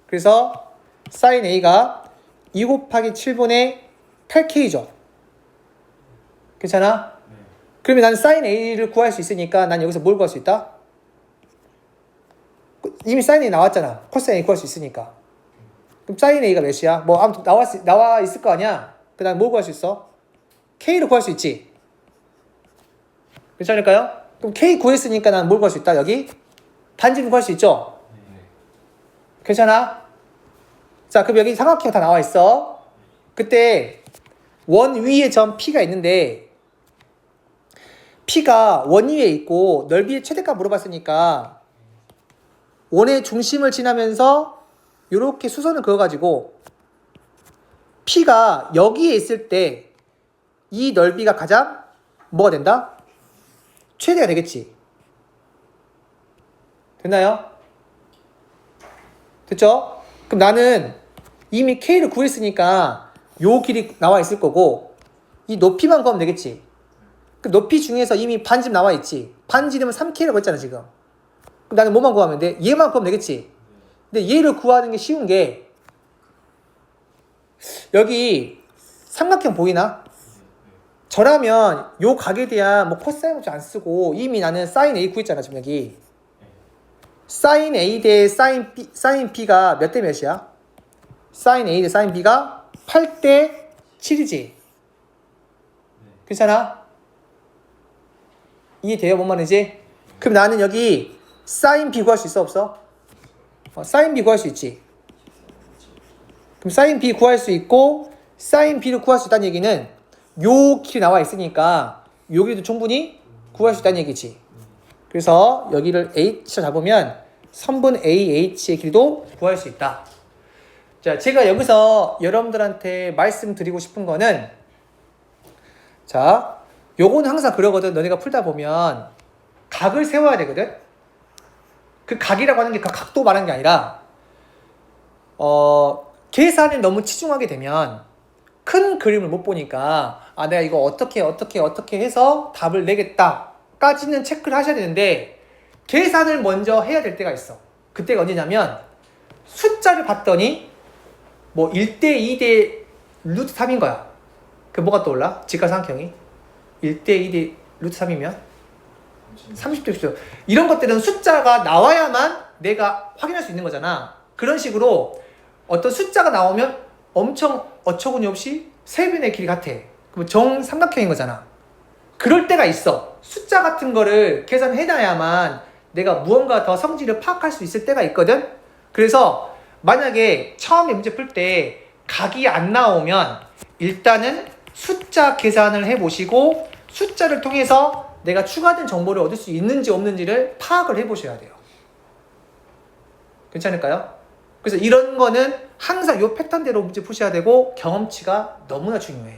그래서 사인 A가 2 곱하기 7분의 8K죠. 괜찮아? 그러면 나는 사인 A를 구할 수 있으니까 난 여기서 뭘 구할 수 있다? 이미 사인 A 나왔잖아. 코사인 A 구할 수 있으니까. 그럼 사인 A가 몇이야? 뭐 아무튼 나와 있을 거 아니야? 그 다음 뭘 구할 수 있어? K를 구할 수 있지. 괜찮을까요? 그럼 K 구했으니까 난 뭘 구할 수 있다? 여기 반지름 구할 수 있죠? 괜찮아? 자, 그럼 여기 삼각형 다 나와 있어. 그때 원 위에 점 P가 있는데 P가 원 위에 있고 넓이의 최대값 물어봤으니까 원의 중심을 지나면서 이렇게 수선을 그어가지고 P가 여기에 있을 때 이 넓이가 가장 뭐가 된다? 최대가 되겠지. 됐나요? 됐죠? 그럼 나는 이미 K를 구했으니까 요 길이 나와 있을 거고 이 높이만 구하면 되겠지. 그 높이 중에서 이미 반집 나와 있지. 반지름은 3K라고 했잖아 지금. 그럼 나는 뭐만 구하면 돼? 얘만 구하면 되겠지. 근데 얘를 구하는 게 쉬운 게 여기 삼각형 보이나? 저라면 요 각에 대한 뭐 코사인 값 안 쓰고 이미 나는 사인 A 구했잖아 지금 여기. 사인 A 대 사인 B가 몇 대 몇이야? 사인 A 대 사인 B가 8대 7이지. 괜찮아? 이해돼요? 뭔 말인지? 그럼 나는 여기 사인 B 구할 수 있어 없어? 사인 B 구할 수 있지. 그럼 사인 B 구할 수 있고 사인 B를 구할 수 있다는 얘기는 요 길이 나와 있으니까 여기도 충분히 구할 수 있다는 얘기지. 그래서 여기를 H로 잡으면 선분 AH의 길이도 구할 수 있다. 자, 제가 여기서 여러분들한테 말씀드리고 싶은 거는 자, 요거는 항상 그러거든. 너네가 풀다 보면 각을 세워야 되거든. 그 각이라고 하는 게 그 각도 말하는 게 아니라 계산을 너무 치중하게 되면 큰 그림을 못 보니까 내가 이거 어떻게 해서 답을 내겠다까지는 체크를 하셔야 되는데 계산을 먼저 해야 될 때가 있어. 그때가 언제냐면 숫자를 봤더니 뭐 1대 2대 루트 3인 거야. 그 뭐가 떠올라? 직각삼각형이 1대 2대 루트 3이면 30도 60도 이런 것들은 숫자가 나와야만 내가 확인할 수 있는 거잖아. 그런 식으로 어떤 숫자가 나오면 엄청 어처구니 없이 세변의 길이 같아. 그럼 정삼각형인 거잖아. 그럴 때가 있어. 숫자 같은 거를 계산해놔야만 내가 무언가 더 성질을 파악할 수 있을 때가 있거든. 그래서 만약에 처음에 문제 풀 때 각이 안 나오면 일단은 숫자 계산을 해보시고 숫자를 통해서 내가 추가된 정보를 얻을 수 있는지 없는지를 파악을 해보셔야 돼요. 괜찮을까요? 그래서 이런 거는 항상 이 패턴대로 문제 푸셔야 되고 경험치가 너무나 중요해.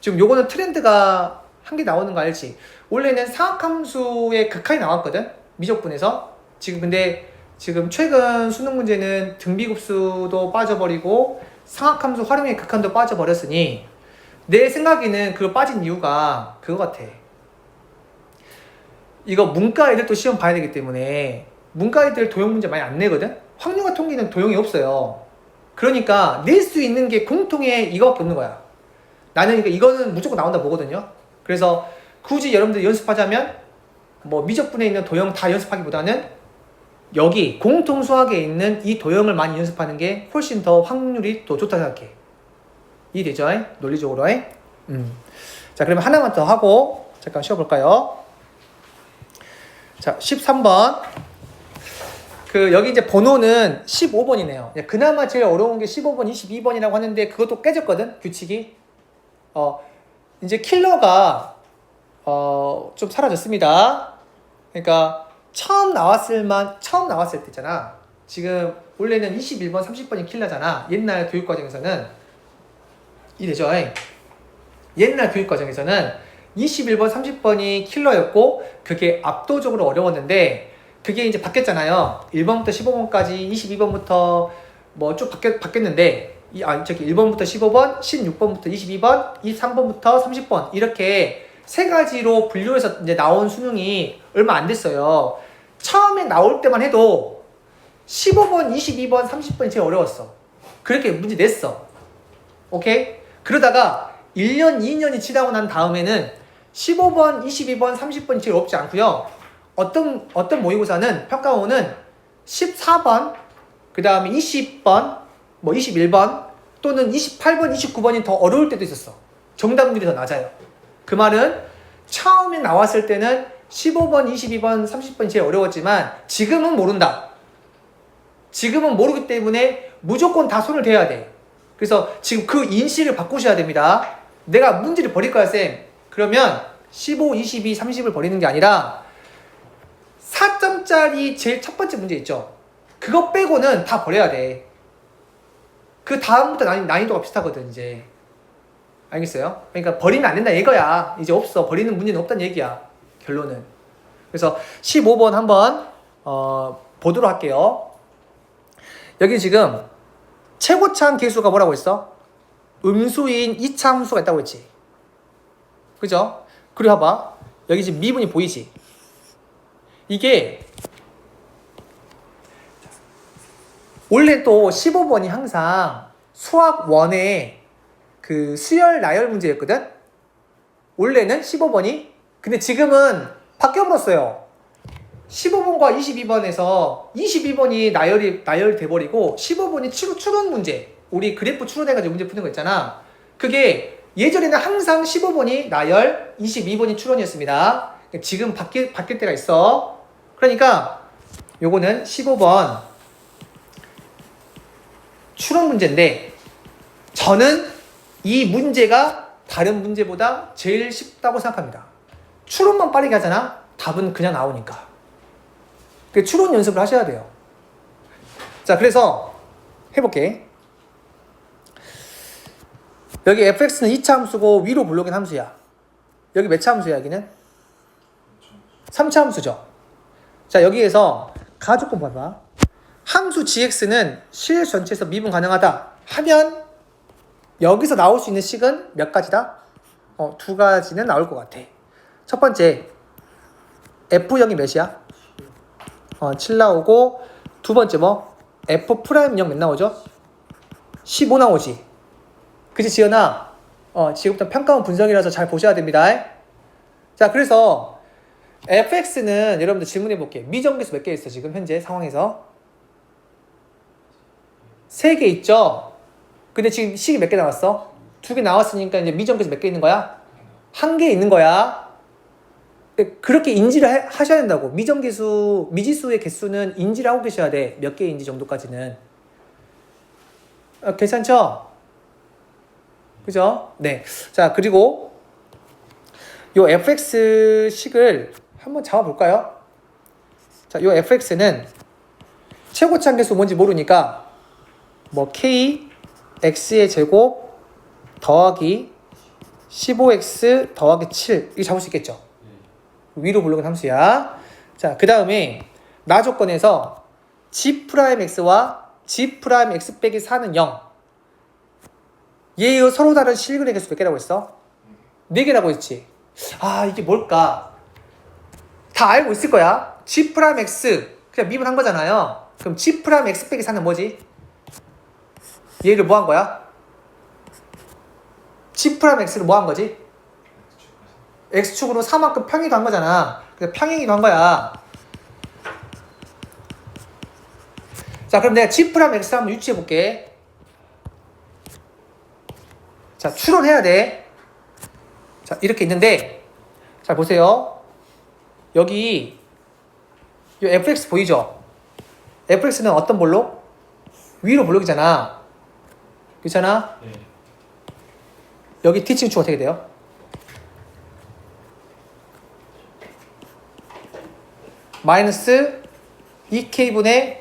지금 요거는 트렌드가 한 개 나오는 거 알지? 원래는 상학함수의 극한이 나왔거든? 미적분에서. 근데 지금 최근 수능 문제는 등비급수도 빠져버리고 상학함수 활용의 극한도 빠져버렸으니 내 생각에는 그거 빠진 이유가 그거 같아. 이거 문과 애들도 시험 봐야 되기 때문에 문과 애들 도형 문제 많이 안 내거든? 확률과 통계는 도형이 없어요. 그러니까 낼 수 있는 게 공통의 이거밖에 없는 거야. 나는 이거는 무조건 나온다 보거든요. 그래서 굳이 여러분들이 연습하자면 뭐 미적분에 있는 도형 다 연습하기보다는 여기 공통수학에 있는 이 도형을 많이 연습하는 게 훨씬 더 확률이 더 좋다 생각해. 이해되죠? 논리적으로. 자, 그러면 하나만 더 하고 잠깐 쉬어볼까요? 자, 13번. 여기 이제 번호는 15번이네요. 그나마 제일 어려운 게 15번, 22번이라고 하는데 그것도 깨졌거든, 규칙이. 이제 킬러가 좀 사라졌습니다. 그러니까 처음 나왔을 때 있잖아. 지금 원래는 21번, 30번이 킬러잖아. 옛날 교육과정에서는. 이해되죠? 옛날 교육과정에서는 21번, 30번이 킬러였고 그게 압도적으로 어려웠는데 그게 이제 바뀌었잖아요. 1번부터 15번까지 22번부터 뭐 쭉 바뀌었는데 1번부터 15번, 16번부터 22번, 23번부터 30번 이렇게 세 가지로 분류해서 이제 나온 수능이 얼마 안 됐어요. 처음에 나올 때만 해도 15번, 22번, 30번이 제일 어려웠어. 그렇게 문제 냈어. 오케이? 그러다가 1년, 2년이 지나고 난 다음에는 15번, 22번, 30번이 제일 어렵지 않고요. 어떤 모의고사는 평가원은 14번, 그 다음에 20번, 뭐 21번 또는 28번, 29번이 더 어려울 때도 있었어. 정답률이 더 낮아요. 그 말은 처음에 나왔을 때는 15번, 22번, 30번이 제일 어려웠지만 지금은 모른다. 지금은 모르기 때문에 무조건 다 손을 대야 돼. 그래서 지금 그 인식을 바꾸셔야 됩니다. 내가 문제를 버릴 거야, 쌤. 그러면 15, 22, 30을 버리는 게 아니라 4점짜리 제일 첫 번째 문제 있죠? 그거 빼고는 다 버려야 돼. 그 다음부터 난이도가 비슷하거든, 이제. 알겠어요? 그러니까 버리면 안 된다 이거야. 이제 없어. 버리는 문제는 없다는 얘기야. 결론은. 그래서 15번 한번 보도록 할게요. 여기 지금 최고차항 계수가 뭐라고 했어? 음수인 2차 함수가 있다고 했지. 그죠? 그리고 봐봐. 여기 지금 미분이 보이지? 이게 원래 또 15번이 항상 수학 1의 그 수열 나열 문제였거든? 원래는 15번이. 근데 지금은 바뀌어버렸어요. 15번과 22번에서 22번이 나열이 돼버리고 15번이 추론 문제. 우리 그래프 추론해가지고 문제 푸는 거 있잖아. 그게 예전에는 항상 15번이 나열, 22번이 추론이었습니다. 지금 바뀔 때가 있어. 그러니까 요거는 15번 추론 문제인데 저는 이 문제가 다른 문제보다 제일 쉽다고 생각합니다. 추론만 빠르게 하잖아? 답은 그냥 나오니까. 추론 연습을 하셔야 돼요. 자, 그래서 해볼게. 여기 fx는 2차 함수고 위로 물러긴 함수야. 여기 몇 차 함수야, 여기는? 3차 함수죠. 자, 여기에서 가조건 봐봐. 함수 gx는 실 전체에서 미분 가능하다 하면 여기서 나올 수 있는 식은 몇 가지다? 2가지는 나올 것 같아. 첫 번째, F형이 몇이야? 7 나오고, 두 번째 뭐? F'형 몇 나오죠? 15 나오지. 그치, 지연아? 지금부터 평가원 분석이라서 잘 보셔야 됩니다. 자, 그래서 fx는 여러분들 질문해 볼게요. 미정계수 몇 개 있어, 지금 현재 상황에서? 3개 있죠? 근데 지금 식이 몇 개 나왔어? 2개 나왔으니까 이제 미정계수 몇 개 있는 거야? 1개 있는 거야. 그렇게 인지를 하셔야 된다고. 미지수의 개수는 인지를 하고 계셔야 돼. 몇 개인지 정도까지는. 괜찮죠? 그죠? 네. 자, 그리고 요 fx 식을 한번 잡아볼까요? 자, 요 fx는 최고차항 계수 뭔지 모르니까 뭐 k x의 제곱 더하기 15x 더하기 7 이거 잡을 수 있겠죠? 위로 불러간 함수야. 자, 그 다음에 나 조건에서 g'x와 g'x 빼기 4는 0. 얘의 서로 다른 실근의 개수 몇 개라고 했어? 4개라고 했지. 아, 이게 뭘까? 다 알고 있을 거야. g'x 그냥 미분한 거잖아요. 그럼 g'x 빼기 4는 뭐지? 얘를 뭐 한 거야? g'x를 뭐 한 거지? x축으로 4만큼 평행이도 한 거잖아. 그러니까 평행이도 한 거야. 자, 그럼 내가 g'x 한번 유추해 볼게. 자, 추론해야 돼. 자, 이렇게 있는데, 자, 보세요. 여기, 이 fx 보이죠? fx는 어떤 볼록? 위로 볼록이잖아. 그렇잖아? 네. 여기 t칭축 어떻게 돼요? 마이너스 2k분의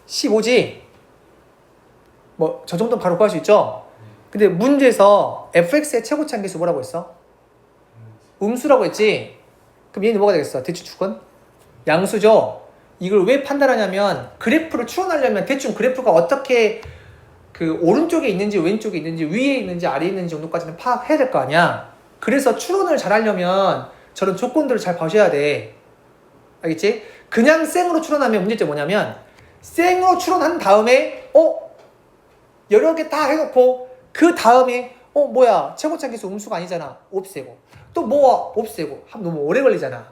15지? 뭐, 저 정도는 바로 구할 수 있죠? 근데 문제에서 fx의 최고차항 계수 뭐라고 했어? 음수라고 했지? 그럼 얘는 뭐가 되겠어? 대칭축은? 양수죠? 이걸 왜 판단하냐면 그래프를 추론하려면 대충 그래프가 어떻게 그 오른쪽에 있는지 왼쪽에 있는지 위에 있는지 아래에 있는지 정도까지는 파악해야 될 거 아니야? 그래서 추론을 잘 하려면 저런 조건들을 잘 봐셔야 돼. 알겠지? 그냥 생으로 추론하면 문제점 뭐냐면 생으로 추론한 다음에 여러 개 다 해놓고 그 다음에 뭐야 최고차항 계수 음수가 아니잖아. 없애고 또 뭐 없애고 하면 너무 오래 걸리잖아.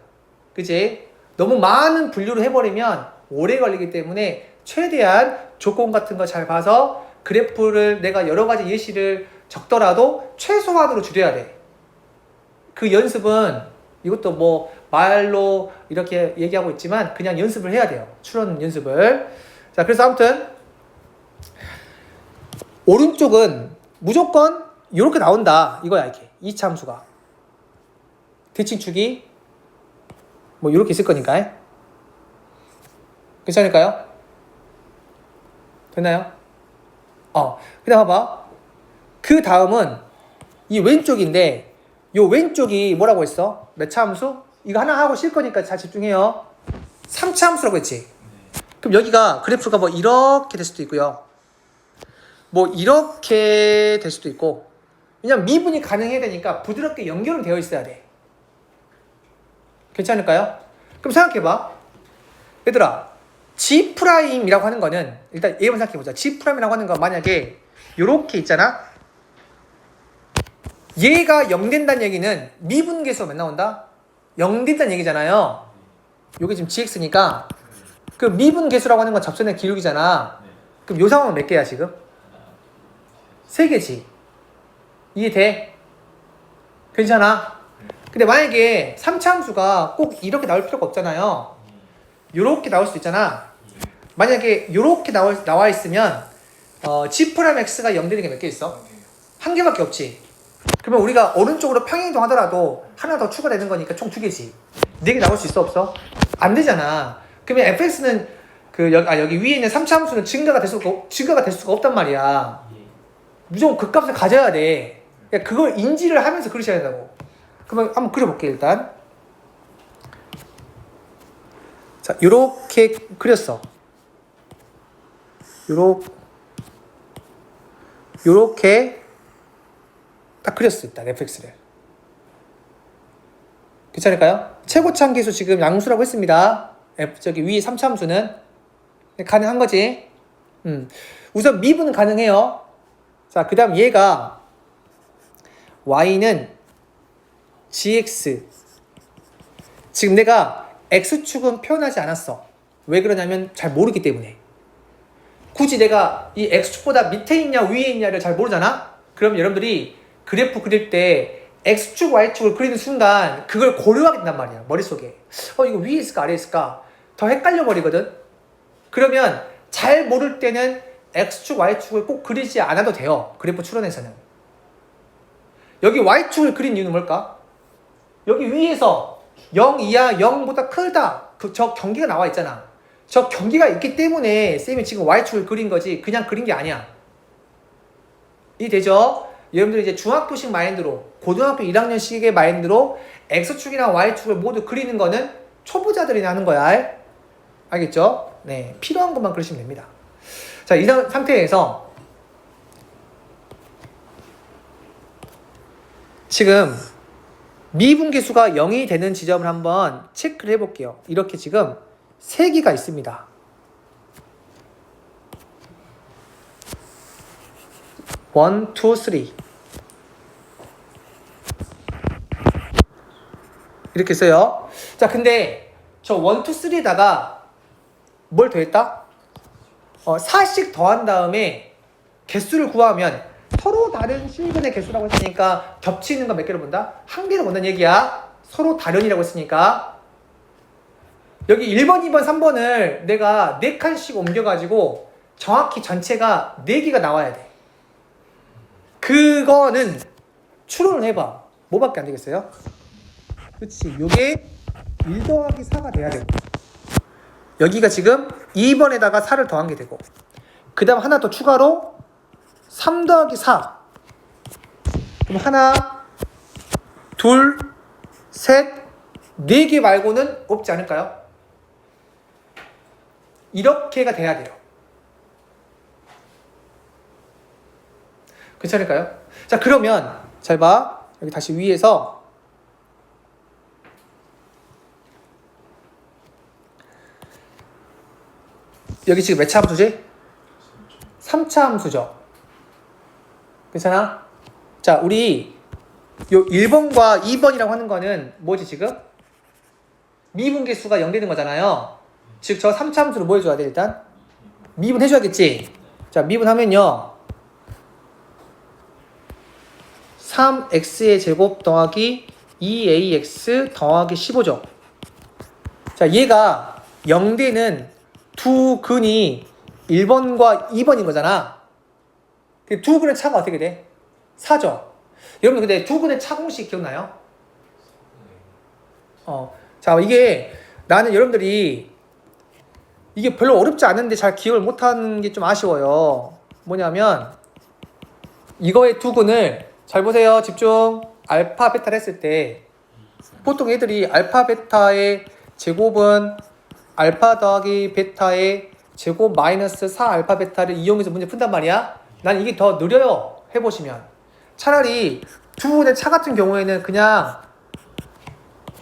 그치? 너무 많은 분류를 해버리면 오래 걸리기 때문에 최대한 조건 같은 거 잘 봐서 그래프를 내가 여러 가지 예시를 적더라도 최소한으로 줄여야 돼. 그 연습은 이것도 뭐 말로 이렇게 얘기하고 있지만 그냥 연습을 해야 돼요. 추론 연습을. 자, 그래서 아무튼 오른쪽은 무조건 이렇게 나온다 이거야. 이렇게 2차 함수가 대칭축이 뭐 이렇게 있을 거니까. 괜찮을까요? 됐나요? 그 다음 봐봐. 그 다음은 이 왼쪽인데 이 왼쪽이 뭐라고 했어? 몇 차 함수? 이거 하나 하고 쉴 거니까 잘 집중해요. 3차 함수라고 했지. 그럼 여기가 그래프가 뭐 이렇게 될 수도 있고요. 뭐 이렇게 될 수도 있고. 왜냐면 미분이 가능해야 되니까 부드럽게 연결은 되어 있어야 돼. 괜찮을까요? 그럼 생각해봐. 얘들아, G'이라고 하는 거는 일단 얘만 생각해보자. G'이라고 하는 건 만약에 요렇게 있잖아. 얘가 0 된다는 얘기는 미분계수가 몇 나온다? 0 된다는 얘기잖아요. 요게 지금 GX니까 그 미분계수라고 하는 건 접선의 기울기잖아. 그럼 요 상황은 몇 개야 지금? 3개지. 이해돼? 괜찮아? 근데 만약에 3차 함수가 꼭 이렇게 나올 필요가 없잖아요. 요렇게 나올 수도 있잖아. 만약에 요렇게 나와 있으면 G'X가 0 되는 게 몇 개 있어? 한 개밖에 없지. 그러면 우리가 오른쪽으로 평행이동 하더라도 하나 더 추가되는 거니까 총 2개지. 4개 나올 수 있어 없어? 안 되잖아. 그러면 fx는 여기 위에 있는 3차 함수는 증가가 될 수가 없단 말이야. 무조건 그 값을 가져야 돼. 그러니까 그걸 인지를 하면서 그리셔야 된다고. 그러면 한번 그려볼게 일단. 자, 요렇게 그렸어. 요렇게 딱 그렸어 일단 fx를. 괜찮을까요? 최고차 계수 지금 양수라고 했습니다. 저기 위에 3차 함수는 가능한 거지. 우선 미분은 가능해요. 자, 그 다음 얘가 y는 gx. 지금 내가 x축은 표현하지 않았어. 왜 그러냐면 잘 모르기 때문에. 굳이 내가 이 x축보다 밑에 있냐 위에 있냐를 잘 모르잖아. 그럼 여러분들이 그래프 그릴 때 x축 y축을 그리는 순간 그걸 고려하게 된단 말이야. 머릿속에 이거 위에 있을까 아래에 있을까 더 헷갈려 버리거든. 그러면 잘 모를 때는 x축 y축을 꼭 그리지 않아도 돼요. 그래프 추론에서는. 여기 y축을 그린 이유는 뭘까? 여기 위에서 0 이하 0보다 크다 저 경계가 나와 있잖아. 저 경계가 있기 때문에 쌤이 지금 y축을 그린 거지 그냥 그린 게 아니야. 이해되죠? 여러분들이 이제 중학교식 마인드로 고등학교 1학년식의 마인드로 x축이랑 y축을 모두 그리는 거는 초보자들이나 하는 거야. 알겠죠? 네, 필요한 것만 그리시면 됩니다. 자, 이 상태에서 지금 미분계수가 0이 되는 지점을 한번 체크를 해볼게요. 이렇게 지금 3개가 있습니다. 1, 2, 3 이렇게 써요. 자, 근데 저 1, 2, 3에다가 뭘 더했다? 4씩 더한 다음에 개수를 구하면 서로 다른 실근의 개수라고 했으니까 겹치는 거 몇 개를 본다? 한 개를 본다는 얘기야. 서로 다른이라고 했으니까. 여기 1번, 2번, 3번을 내가 4칸씩 옮겨가지고 정확히 전체가 4개가 나와야 돼. 그거는 추론을 해봐. 뭐밖에 안 되겠어요? 그치. 요게 1 더하기 4가 돼야 되고 여기가 지금 2번에다가 4를 더한 게 되고 그 다음 하나 더 추가로 3 더하기 4 그럼 하나 둘 셋 4개 말고는 없지 않을까요? 이렇게가 돼야 돼요. 괜찮을까요? 자, 그러면 잘 봐. 여기 다시 위에서 여기 지금 몇 차 함수지? 3차 함수죠. 괜찮아? 자, 우리 요 1번과 2번이라고 하는 거는 뭐지 지금? 미분계수가 0 되는 거잖아요. 즉 저 3차 함수를 뭐 해줘야 돼 일단? 미분 해줘야겠지? 자, 미분하면요 3x의 제곱 더하기 2ax 더하기 15죠. 자, 얘가 0 되는 두 근이 1번과 2번인 거잖아. 두근의 차가 어떻게 돼? 4죠. 여러분 근데 두근의 차 공식 기억나요? 자, 이게 나는 여러분들이 이게 별로 어렵지 않은데 잘 기억을 못하는 게 좀 아쉬워요. 뭐냐면 이거의 두근을 잘 보세요. 집중. 알파 베타를 했을 때 보통 애들이 알파 베타의 제곱은 알파 더하기 베타의 제곱 마이너스 4 알파 베타를 이용해서 문제 푼단 말이야. 난 이게 더 느려요. 해보시면 차라리 두근의 차 같은 경우에는 그냥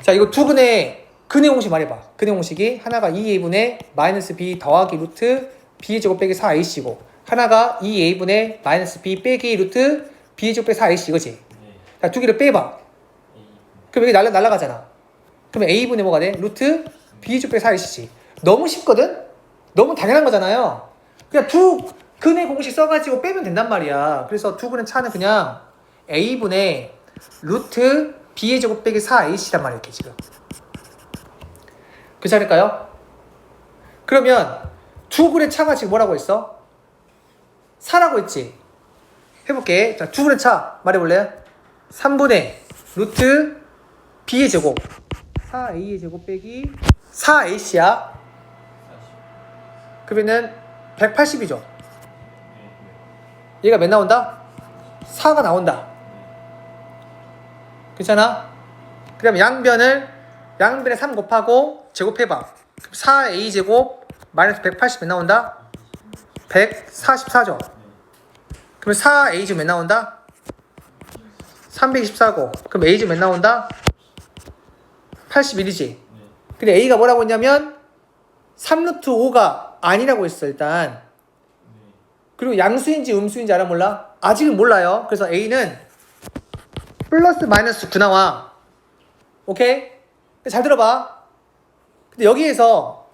자 이거 두근의 근의 공식 말해봐. 근의 공식이 하나가 2a분의 마이너스 b 더하기 루트 b의 제곱 빼기 4ac고 하나가 2a분의 마이너스 b 빼기 루트 b의 제곱 빼기 4ac 이거지. 자, 두 개를 빼봐. 그럼 여기 날라가잖아. 그럼 a분의 뭐가 돼? 루트 b의 제곱 빼기 4ac지. 너무 쉽거든? 너무 당연한 거잖아요. 그냥 두 근의 공식 써가지고 빼면 된단 말이야. 그래서 두 근의 차는 그냥 a분의 루트 b의 제곱 빼기 4ac란 말이야. 이렇게 지금. 그렇지 않을까요? 그러면 두 근의 차가 지금 뭐라고 했어? 4라고 했지? 해볼게. 자, 두 근의 차 말해볼래요? 3분의 루트 b의 제곱 4a의 제곱 빼기 4ac야. 그러면은 180이죠. 얘가 몇 나온다? 4가 나온다. 괜찮아? 그럼 양변에 3 곱하고 제곱해봐. 4a 제곱 마이너스 180 몇 나온다? 144죠. 그럼 4a 제곱 몇 나온다? 324고. 그럼 a 제곱 몇 나온다? 81이지. 근데 a가 뭐라고 했냐면 3루트 5가 아니라고 했어 일단. 그리고 양수인지 음수인지 알아 몰라? 아직은 몰라요. 그래서 a는 플러스 마이너스 9 나와. 오케이? 잘 들어봐. 근데 여기에서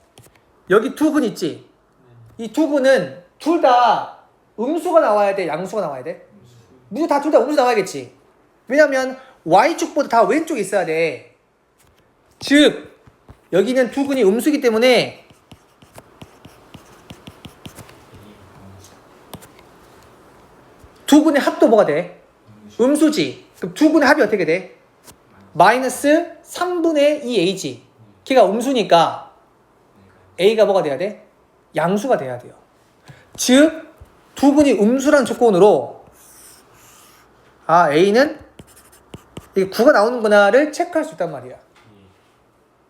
여기 두 근 있지? 이 두 근은 둘 다 음수가 나와야 돼? 양수가 나와야 돼? 둘 다 음수 나와야겠지. 왜냐면 y축보다 다 왼쪽에 있어야 돼. 즉 여기는 두 근이 음수이기 때문에 두 근의 합도 뭐가 돼? 음수지. 그럼 두 근의 합이 어떻게 돼? 마이너스 3분의 2a지. 걔가 음수니까 a가 뭐가 돼야 돼? 양수가 돼야 돼요. 즉 두 근이 음수라는 조건으로 a는 이게 9가 나오는구나를 체크할 수 있단 말이야.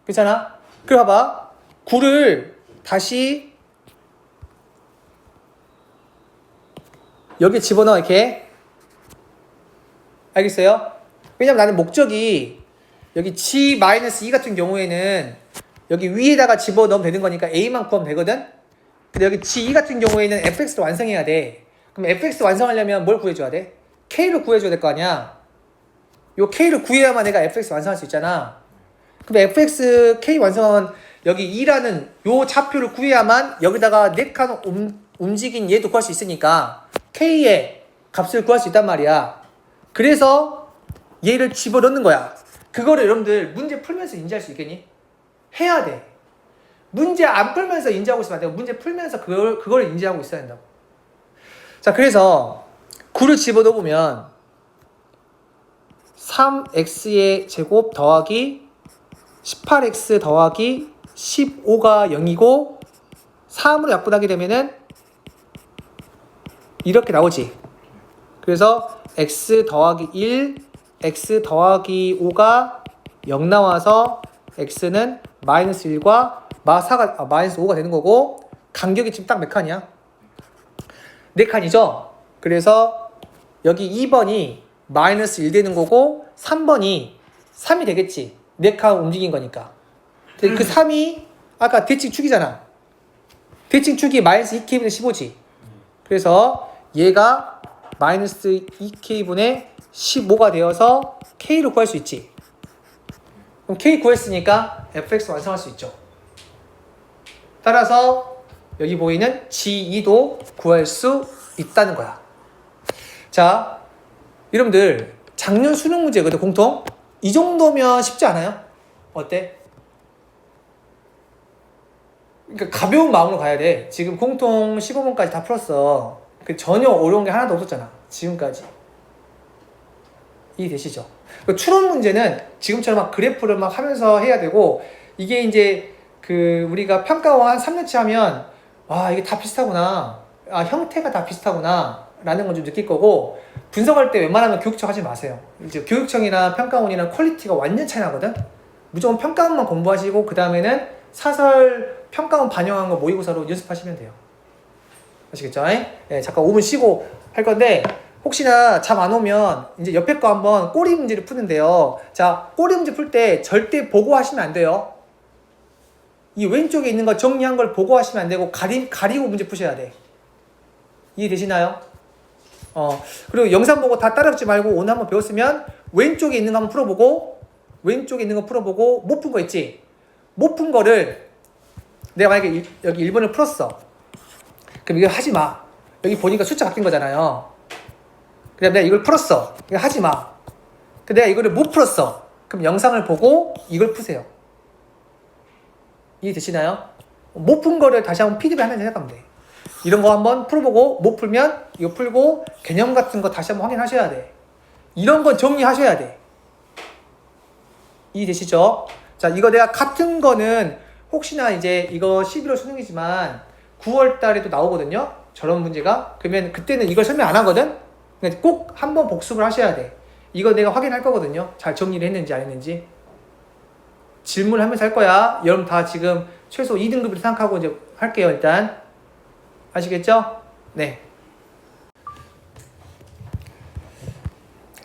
괜찮아? 그래 봐봐. 9를 다시 여기 집어넣어 이렇게. 알겠어요? 왜냐면 나는 목적이 여기 g-2 같은 경우에는 여기 위에다가 집어넣으면 되는 거니까 a만 구하면 되거든? 근데 여기 g2 같은 경우에는 fx를 완성해야 돼. 그럼 fx 완성하려면 뭘 구해줘야 돼? k를 구해줘야 될 거 아니야? 요 k를 구해야만 내가 fx 완성할 수 있잖아. 그럼 fx k 완성은 여기 2라는 요 좌표를 구해야만 여기다가 4칸 움직인 얘도 구할 수 있으니까 k의 값을 구할 수 있단 말이야. 그래서 얘를 집어넣는 거야. 그거를 여러분들 문제 풀면서 인지할 수 있겠니? 해야 돼. 문제 안 풀면서 인지하고 있으면 안 되고 문제 풀면서 그걸 인지하고 있어야 된다고. 자, 그래서 9를 집어넣으면 3x의 제곱 더하기 18x 더하기 15가 0이고 3으로 약분하게 되면은 이렇게 나오지. 그래서 x 더하기 1, x 더하기 5가 0 나와서 x는 마이너스 1과 마이너스 5가 되는 거고 간격이 지금 딱 몇 칸이야? 4칸이죠? 그래서 여기 2번이 마이너스 1 되는 거고 3번이 3이 되겠지. 4칸 움직인 거니까. 그 3이 아까 대칭축이잖아. 대칭축이 마이너스 2k분의 15지. 그래서 얘가 마이너스 2k분의 15가 되어서 k를 구할 수 있지. 그럼 k 구했으니까 fx 완성할 수 있죠. 따라서 여기 보이는 g2도 구할 수 있다는 거야. 자, 여러분들 작년 수능 문제거든, 공통. 이 정도면 쉽지 않아요? 어때? 그러니까 가벼운 마음으로 가야 돼. 지금 공통 15번까지 다 풀었어. 전혀 어려운 게 하나도 없었잖아. 지금까지. 이해되시죠? 추론 문제는 지금처럼 막 그래프를 막 하면서 해야 되고, 이게 이제 우리가 평가원 한 3년치 하면, 와, 이게 다 비슷하구나. 아, 형태가 다 비슷하구나. 라는 건 좀 느낄 거고, 분석할 때 웬만하면 교육청 하지 마세요. 이제 교육청이나 평가원이랑 퀄리티가 완전 차이 나거든? 무조건 평가원만 공부하시고, 그 다음에는 사설 평가원 반영한 거 모의고사로 연습하시면 돼요. 아시겠죠? 네, 잠깐 5분 쉬고 할 건데, 혹시나 잠 안 오면 이제 옆에 거 한번 꼬리 문제를 푸는데요. 자, 꼬리 문제 풀 때 절대 보고 하시면 안 돼요. 이 왼쪽에 있는 거 정리한 걸 보고 하시면 안 되고 가리고 문제 푸셔야 돼. 이해되시나요? 그리고 영상 보고 다 따라잡지 말고 오늘 한번 배웠으면 왼쪽에 있는 거 한번 풀어보고, 왼쪽에 있는 거 풀어보고, 못 푼 거 있지? 못 푼 거를 내가 만약에 여기 1번을 풀었어. 그럼 이거 하지 마. 여기 보니까 숫자 바뀐 거잖아요. 그다음 내가 이걸 풀었어. 이거 하지 마. 내가 이거를 못 풀었어. 그럼 영상을 보고 이걸 푸세요. 이해되시나요? 못 푼 거를 다시 한번 피드백 하면서 생각하면 돼. 이런 거 한번 풀어보고 못 풀면 이거 풀고 개념 같은 거 다시 한번 확인하셔야 돼. 이런 건 정리하셔야 돼. 이해되시죠? 자, 이거 내가 같은 거는 혹시나 이제 이거 11월 수능이지만 9월 달에도 나오거든요. 저런 문제가. 그러면 그때는 이걸 설명 안 하거든? 꼭 한번 복습을 하셔야 돼. 이거 내가 확인할 거거든요. 잘 정리를 했는지 안 했는지. 질문하면서 할 거야. 여러분 다 지금 최소 2등급으로 생각하고 이제 할게요, 일단. 아시겠죠? 네.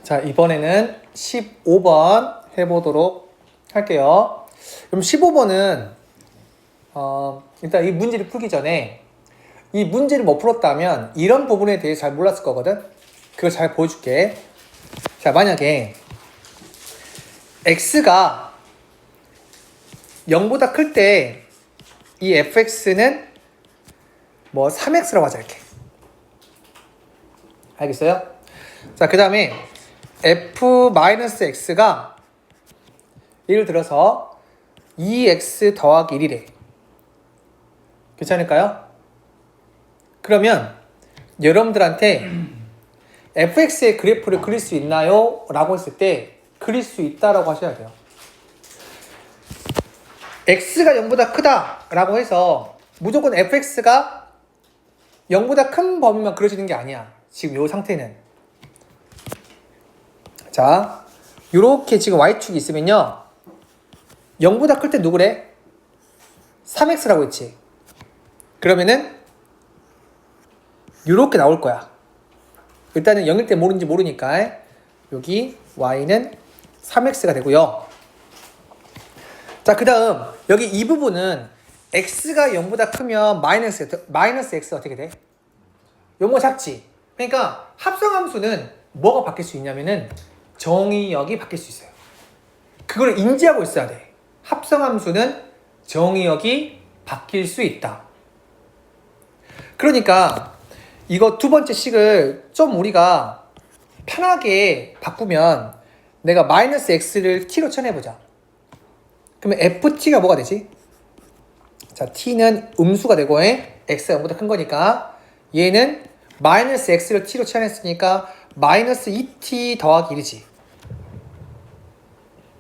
자, 이번에는 15번 해보도록 할게요. 그럼 15번은, 일단 이 문제를 풀기 전에 이 문제를 못 풀었다면 이런 부분에 대해 잘 몰랐을 거거든? 그걸 잘 보여줄게. 자, 만약에 x가 0보다 클 때 이 fx는 뭐 3x라고 하자, 이렇게. 알겠어요? 자, 그 다음에 f-x가 예를 들어서 2x 더하기 1이래. 괜찮을까요? 그러면 여러분들한테 fx의 그래프를 그릴 수 있나요? 라고 했을 때 그릴 수 있다라고 하셔야 돼요. x가 0보다 크다 라고 해서 무조건 fx가 0보다 큰 범위만 그려지는 게 아니야. 지금 이 상태는. 자, 요렇게 지금 y축이 있으면요, 0보다 클 때 누구래? 3x라고 했지. 그러면은 요렇게 나올 거야. 일단은 0일 때 모르는지 모르니까 여기 y는 3x가 되고요. 자, 그 다음 여기 이 부분은 x가 0보다 크면 마이너스 x 어떻게 돼? 0보다 작지. 그러니까 합성함수는 뭐가 바뀔 수 있냐면은 정의역이 바뀔 수 있어요. 그걸 인지하고 있어야 돼. 합성함수는 정의역이 바뀔 수 있다. 그러니까 이거 두 번째 식을 좀 우리가 편하게 바꾸면 내가 마이너스 x를 t로 쳐내보자. 그러면 ft가 뭐가 되지? 자, t는 음수가 되고 x가 0보다 큰 거니까 얘는 마이너스 x를 t로 쳐냈으니까 마이너스 2t 더하기 1이지.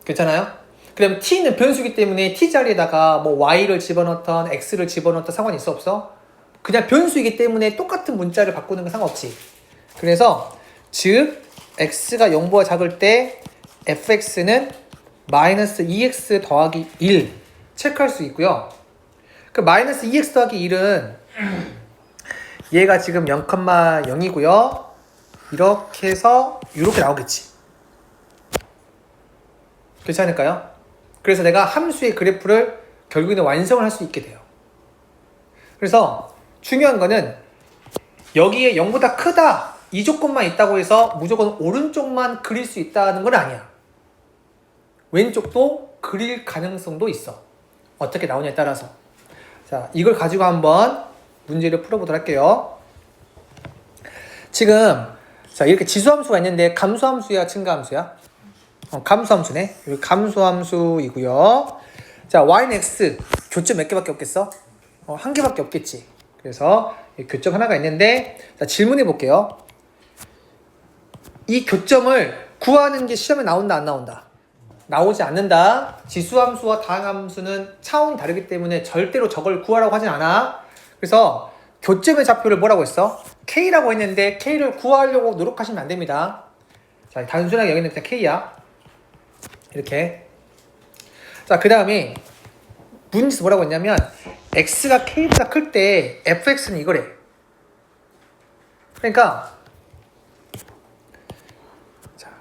괜찮아요? 그럼 t는 변수기 때문에 t 자리에다가 뭐 y를 집어넣던 x를 집어넣던 상관이 있어 없어? 그냥 변수이기 때문에 똑같은 문자를 바꾸는 건 상관없지. 그래서 즉 x가 0보다 작을 때 fx는 마이너스 2x 더하기 1 체크할 수 있고요. 그 마이너스 2x 더하기 1은 얘가 지금 0,0이고요. 이렇게 해서 이렇게 나오겠지. 괜찮을까요? 그래서 내가 함수의 그래프를 결국에는 완성을 할 수 있게 돼요. 그래서 중요한 거는 여기에 0보다 크다 이 조건만 있다고 해서 무조건 오른쪽만 그릴 수 있다는 건 아니야. 왼쪽도 그릴 가능성도 있어. 어떻게 나오냐에 따라서. 자, 이걸 가지고 한번 문제를 풀어보도록 할게요. 지금 자, 이렇게 지수함수가 있는데 감소함수야 증가함수야? 감소함수네. 여기 감소함수이고요. 자, y는 x 교점 몇 개밖에 없겠어? 한 개밖에 없겠지. 그래서 교점 하나가 있는데, 자, 질문해 볼게요. 이 교점을 구하는 게 시험에 나온다, 안 나온다? 나오지 않는다. 지수함수와 다항함수는 차원이 다르기 때문에 절대로 저걸 구하라고 하진 않아. 그래서 교점의 좌표를 뭐라고 했어? K라고 했는데 K를 구하려고 노력하시면 안 됩니다. 자, 단순하게 여기는 그냥 K야. 이렇게. 자, 그 다음에 문제에서 뭐라고 했냐면 X가 K보다 클 때 fx는 이거래. 그러니까 자,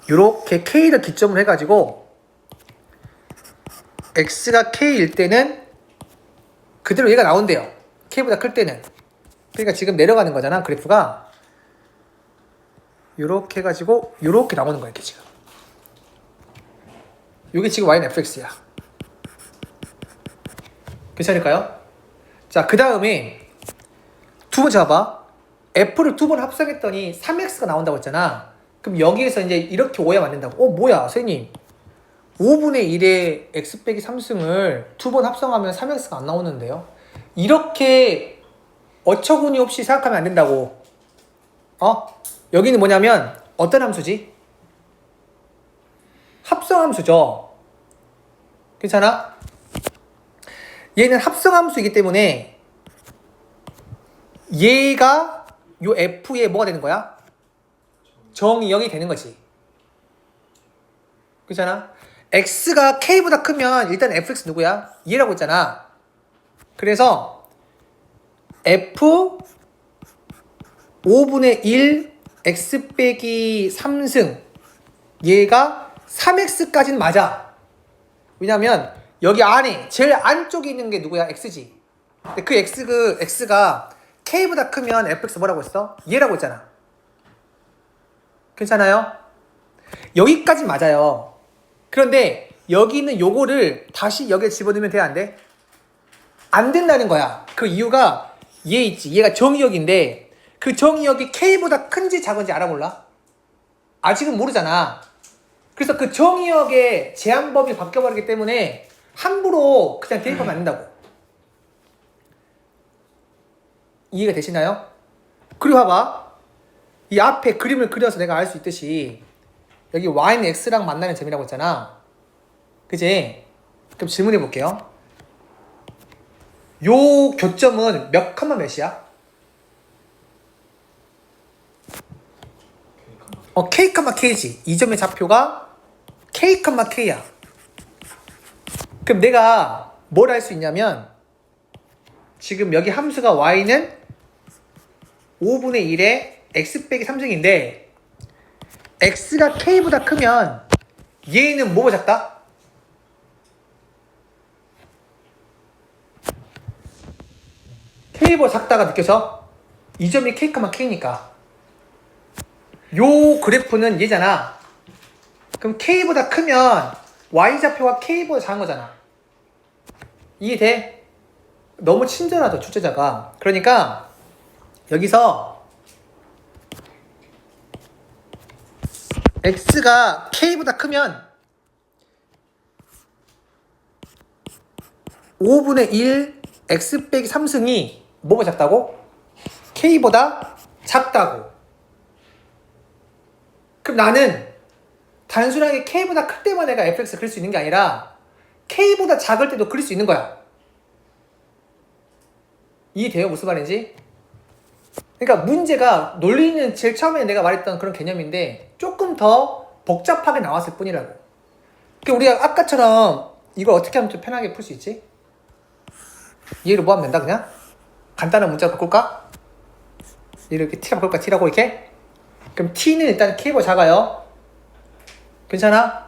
요렇게 K를 기점으로 해가지고 X가 K일 때는 그대로 얘가 나온대요. K보다 클 때는. 그러니까 지금 내려가는 거잖아, 그래프가. 요렇게 해가지고 요렇게 나오는 거야, 이렇게 지금. 요게 지금 y는 fx야. 괜찮을까요? 자, 그 다음에 두 번째 봐봐. f를 두 번 합성했더니 3x가 나온다고 했잖아. 그럼 여기에서 이제 이렇게 오해하면 안 된다고. 뭐야, 선생님. 5분의 1의 x 빼기 3승을 두 번 합성하면 3x가 안 나오는데요. 이렇게 어처구니 없이 생각하면 안 된다고. 여기는 뭐냐면 어떤 함수지? 합성함수죠. 괜찮아? 얘는 합성함수이기 때문에 얘가 요 f에 뭐가 되는 거야? 정이 0이 되는 거지. 괜찮아? x가 k보다 크면 일단 fx 누구야? 얘라고 했잖아. 그래서 f 5분의 1 x 빼기 3승 얘가 3x까지는 맞아. 왜냐면 여기 안에 제일 안쪽에 있는 게 누구야? x지. 근데 그 x가 k보다 크면 fx 뭐라고 했어? 얘라고 했잖아. 괜찮아요? 여기까지 맞아요. 그런데 여기는 요거를 다시 여기에 집어넣으면 돼, 안 돼? 안 된다는 거야. 그 이유가 얘 있지. 얘가 정의역인데 그 정의역이 k보다 큰지 작은지 알아 몰라? 아직은 모르잖아. 그래서 그 정의역의 제한법이 바뀌어버리기 때문에 함부로 그냥 대입하면 안 된다고. 이해가 되시나요? 그리고 봐봐. 이 앞에 그림을 그려서 내가 알 수 있듯이 여기 y는 x랑 만나는 점이라고 했잖아. 그치? 그럼 질문해 볼게요. 요 교점은 몇 컴마 몇이야? k, k지. 이 점의 좌표가 k, k야. 그럼 내가 뭘 할 수 있냐면 지금 여기 함수가 y는 5분의 1에 x 빼기 3승인데 x가 k보다 크면 얘는 뭐가 작다? k보다 작다가 느껴져? 이 점이 k, k니까 요 그래프는 얘잖아. 그럼 k보다 크면 y좌표가 k보다 작은 거잖아. 이해돼? 너무 친절하죠, 출제자가. 그러니까 여기서 x가 k보다 크면 5분의 1 x 빼기 3승이 뭐가 작다고? k보다 작다고. 그럼 나는 단순하게 k보다 클 때만 내가 fx 그릴 수 있는 게 아니라 k보다 작을 때도 그릴 수 있는 거야. 이해돼요? 무슨 말인지? 그러니까 문제가 논리는 제일 처음에 내가 말했던 그런 개념인데 조금 더 복잡하게 나왔을 뿐이라고. 그러니까 우리가 아까처럼 이걸 어떻게 하면 좀 편하게 풀 수 있지? 얘를 뭐 하면 된다 그냥? 간단한 문자로 바꿀까? 이렇게 t가 바꿀까? t라고 이렇게? 그럼 t는 일단 k보다 작아요. 괜찮아?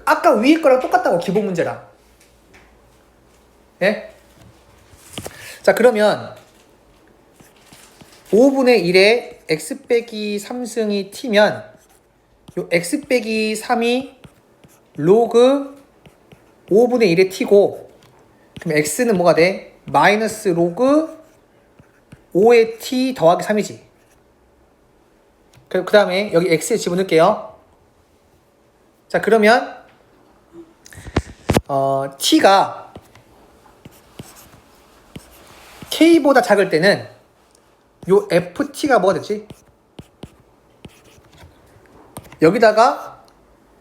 아까 위에 거랑 똑같다고, 기본 문제랑. 예? 자, 그러면 5분의 1에 x 빼기 3승이 t면 요 x 빼기 3이 로그 5분의 1의 t고, 그럼 x는 뭐가 돼? 마이너스 로그 5의 t 더하기 3이지. 그 다음에 여기 x에 집어넣을게요. 자, 그러면 t가 K보다 작을 때는 요 FT가 뭐가 됐지? 여기다가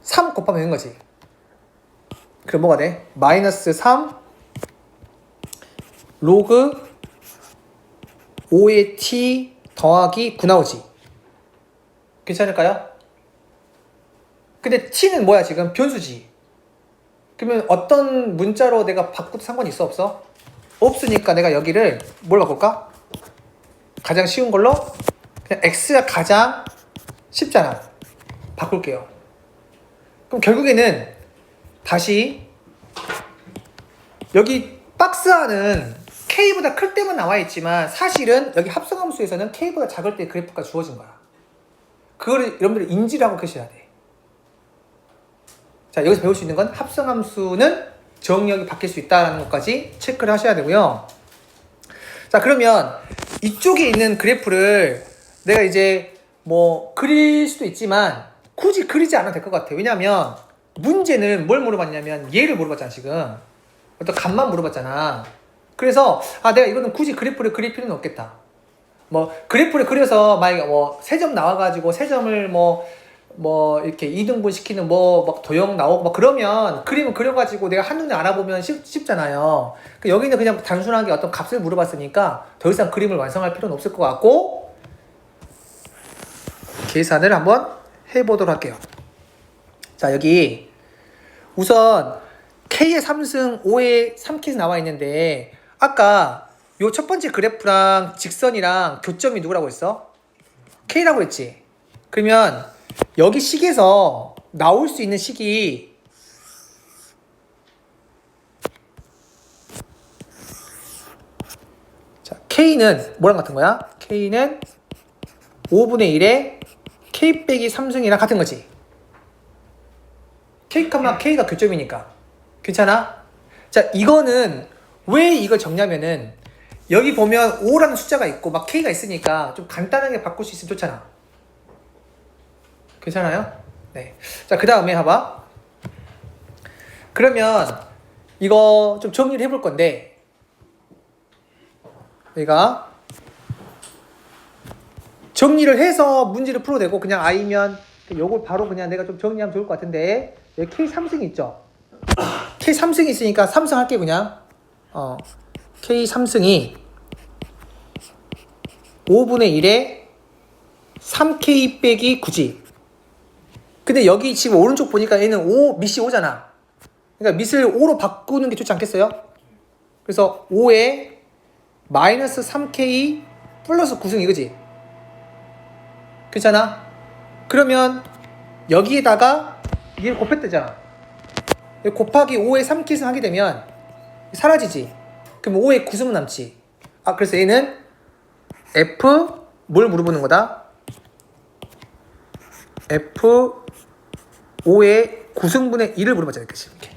3 곱하면 되는 거지. 그럼 뭐가 돼? 마이너스 3 로그 5의 t 더하기 9 나오지. 괜찮을까요? 근데 t는 뭐야 지금? 변수지. 그러면 어떤 문자로 내가 바꿔도 상관이 있어 없어? 없으니까 내가 여기를 뭘 바꿀까? 가장 쉬운 걸로 그냥 x가 가장 쉽잖아. 바꿀게요. 그럼 결국에는 다시 여기 박스 안은 k보다 클 때만 나와 있지만 사실은 여기 합성함수에서는 k보다 작을 때 그래프가 주어진 거야. 그거를 여러분들이 인지를 하고 계셔야 돼. 자, 여기서 배울 수 있는 건 합성함수는 정의역이 바뀔 수 있다는 것까지 체크를 하셔야 되고요. 자, 그러면 이쪽에 있는 그래프를 내가 이제 뭐 그릴 수도 있지만 굳이 그리지 않아도 될 것 같아요. 왜냐하면 문제는 뭘 물어봤냐면 얘를 물어봤잖아. 지금 어떤 값만 물어봤잖아. 그래서 내가 이거는 굳이 그래프를 그릴 필요는 없겠다. 뭐 그래프를 그려서 만약에 뭐 3점 나와가지고 3점을 뭐 이렇게 2등분 시키는 뭐 막 도형 나오고 막 그러면 그림을 그려가지고 내가 한눈에 알아보면 쉽잖아요. 여기는 그냥 단순하게 어떤 값을 물어봤으니까 더 이상 그림을 완성할 필요는 없을 것 같고 계산을 한번 해보도록 할게요. 자, 여기 우선 K의 3승, 5의 3K에서 나와 있는데 아까 요 첫 번째 그래프랑 직선이랑 교점이 누구라고 했어? K라고 했지? 그러면 여기 식에서 나올 수 있는 식이 자, K는 뭐랑 같은 거야? K는 5분의 1에 K 빼기 3승이랑 같은 거지. K, K가 교점이니까. 괜찮아? 자, 이거는 왜 이걸 적냐면은 여기 보면 5라는 숫자가 있고 막 K가 있으니까 좀 간단하게 바꿀 수 있으면 좋잖아. 괜찮아요? 네. 자, 그 다음에 봐봐. 그러면 이거 좀 정리를 해볼 건데 내가 정리를 해서 문제를 풀어도 되고 그냥 I면 요걸 바로 그냥 내가 좀 정리하면 좋을 것 같은데 여기 K 3승이 있죠? K 3승이 있으니까 3승 할게 그냥 K 3승이 5분의 1에 3K 빼기 9지. 근데 여기 지금 오른쪽 보니까 얘는 5, 밑이 5잖아. 그러니까 밑을 5로 바꾸는 게 좋지 않겠어요? 그래서 5에 마이너스 3K 플러스 9승 이거지. 괜찮아? 그러면 여기에다가 얘를 곱했대잖아. 곱하기 5에 3K승 하게 되면 사라지지. 그럼 5에 9승은 남지. 그래서 얘는 F 뭘 물어보는 거다? F 5의 9승분의 1을 물어봤잖아. 이렇게.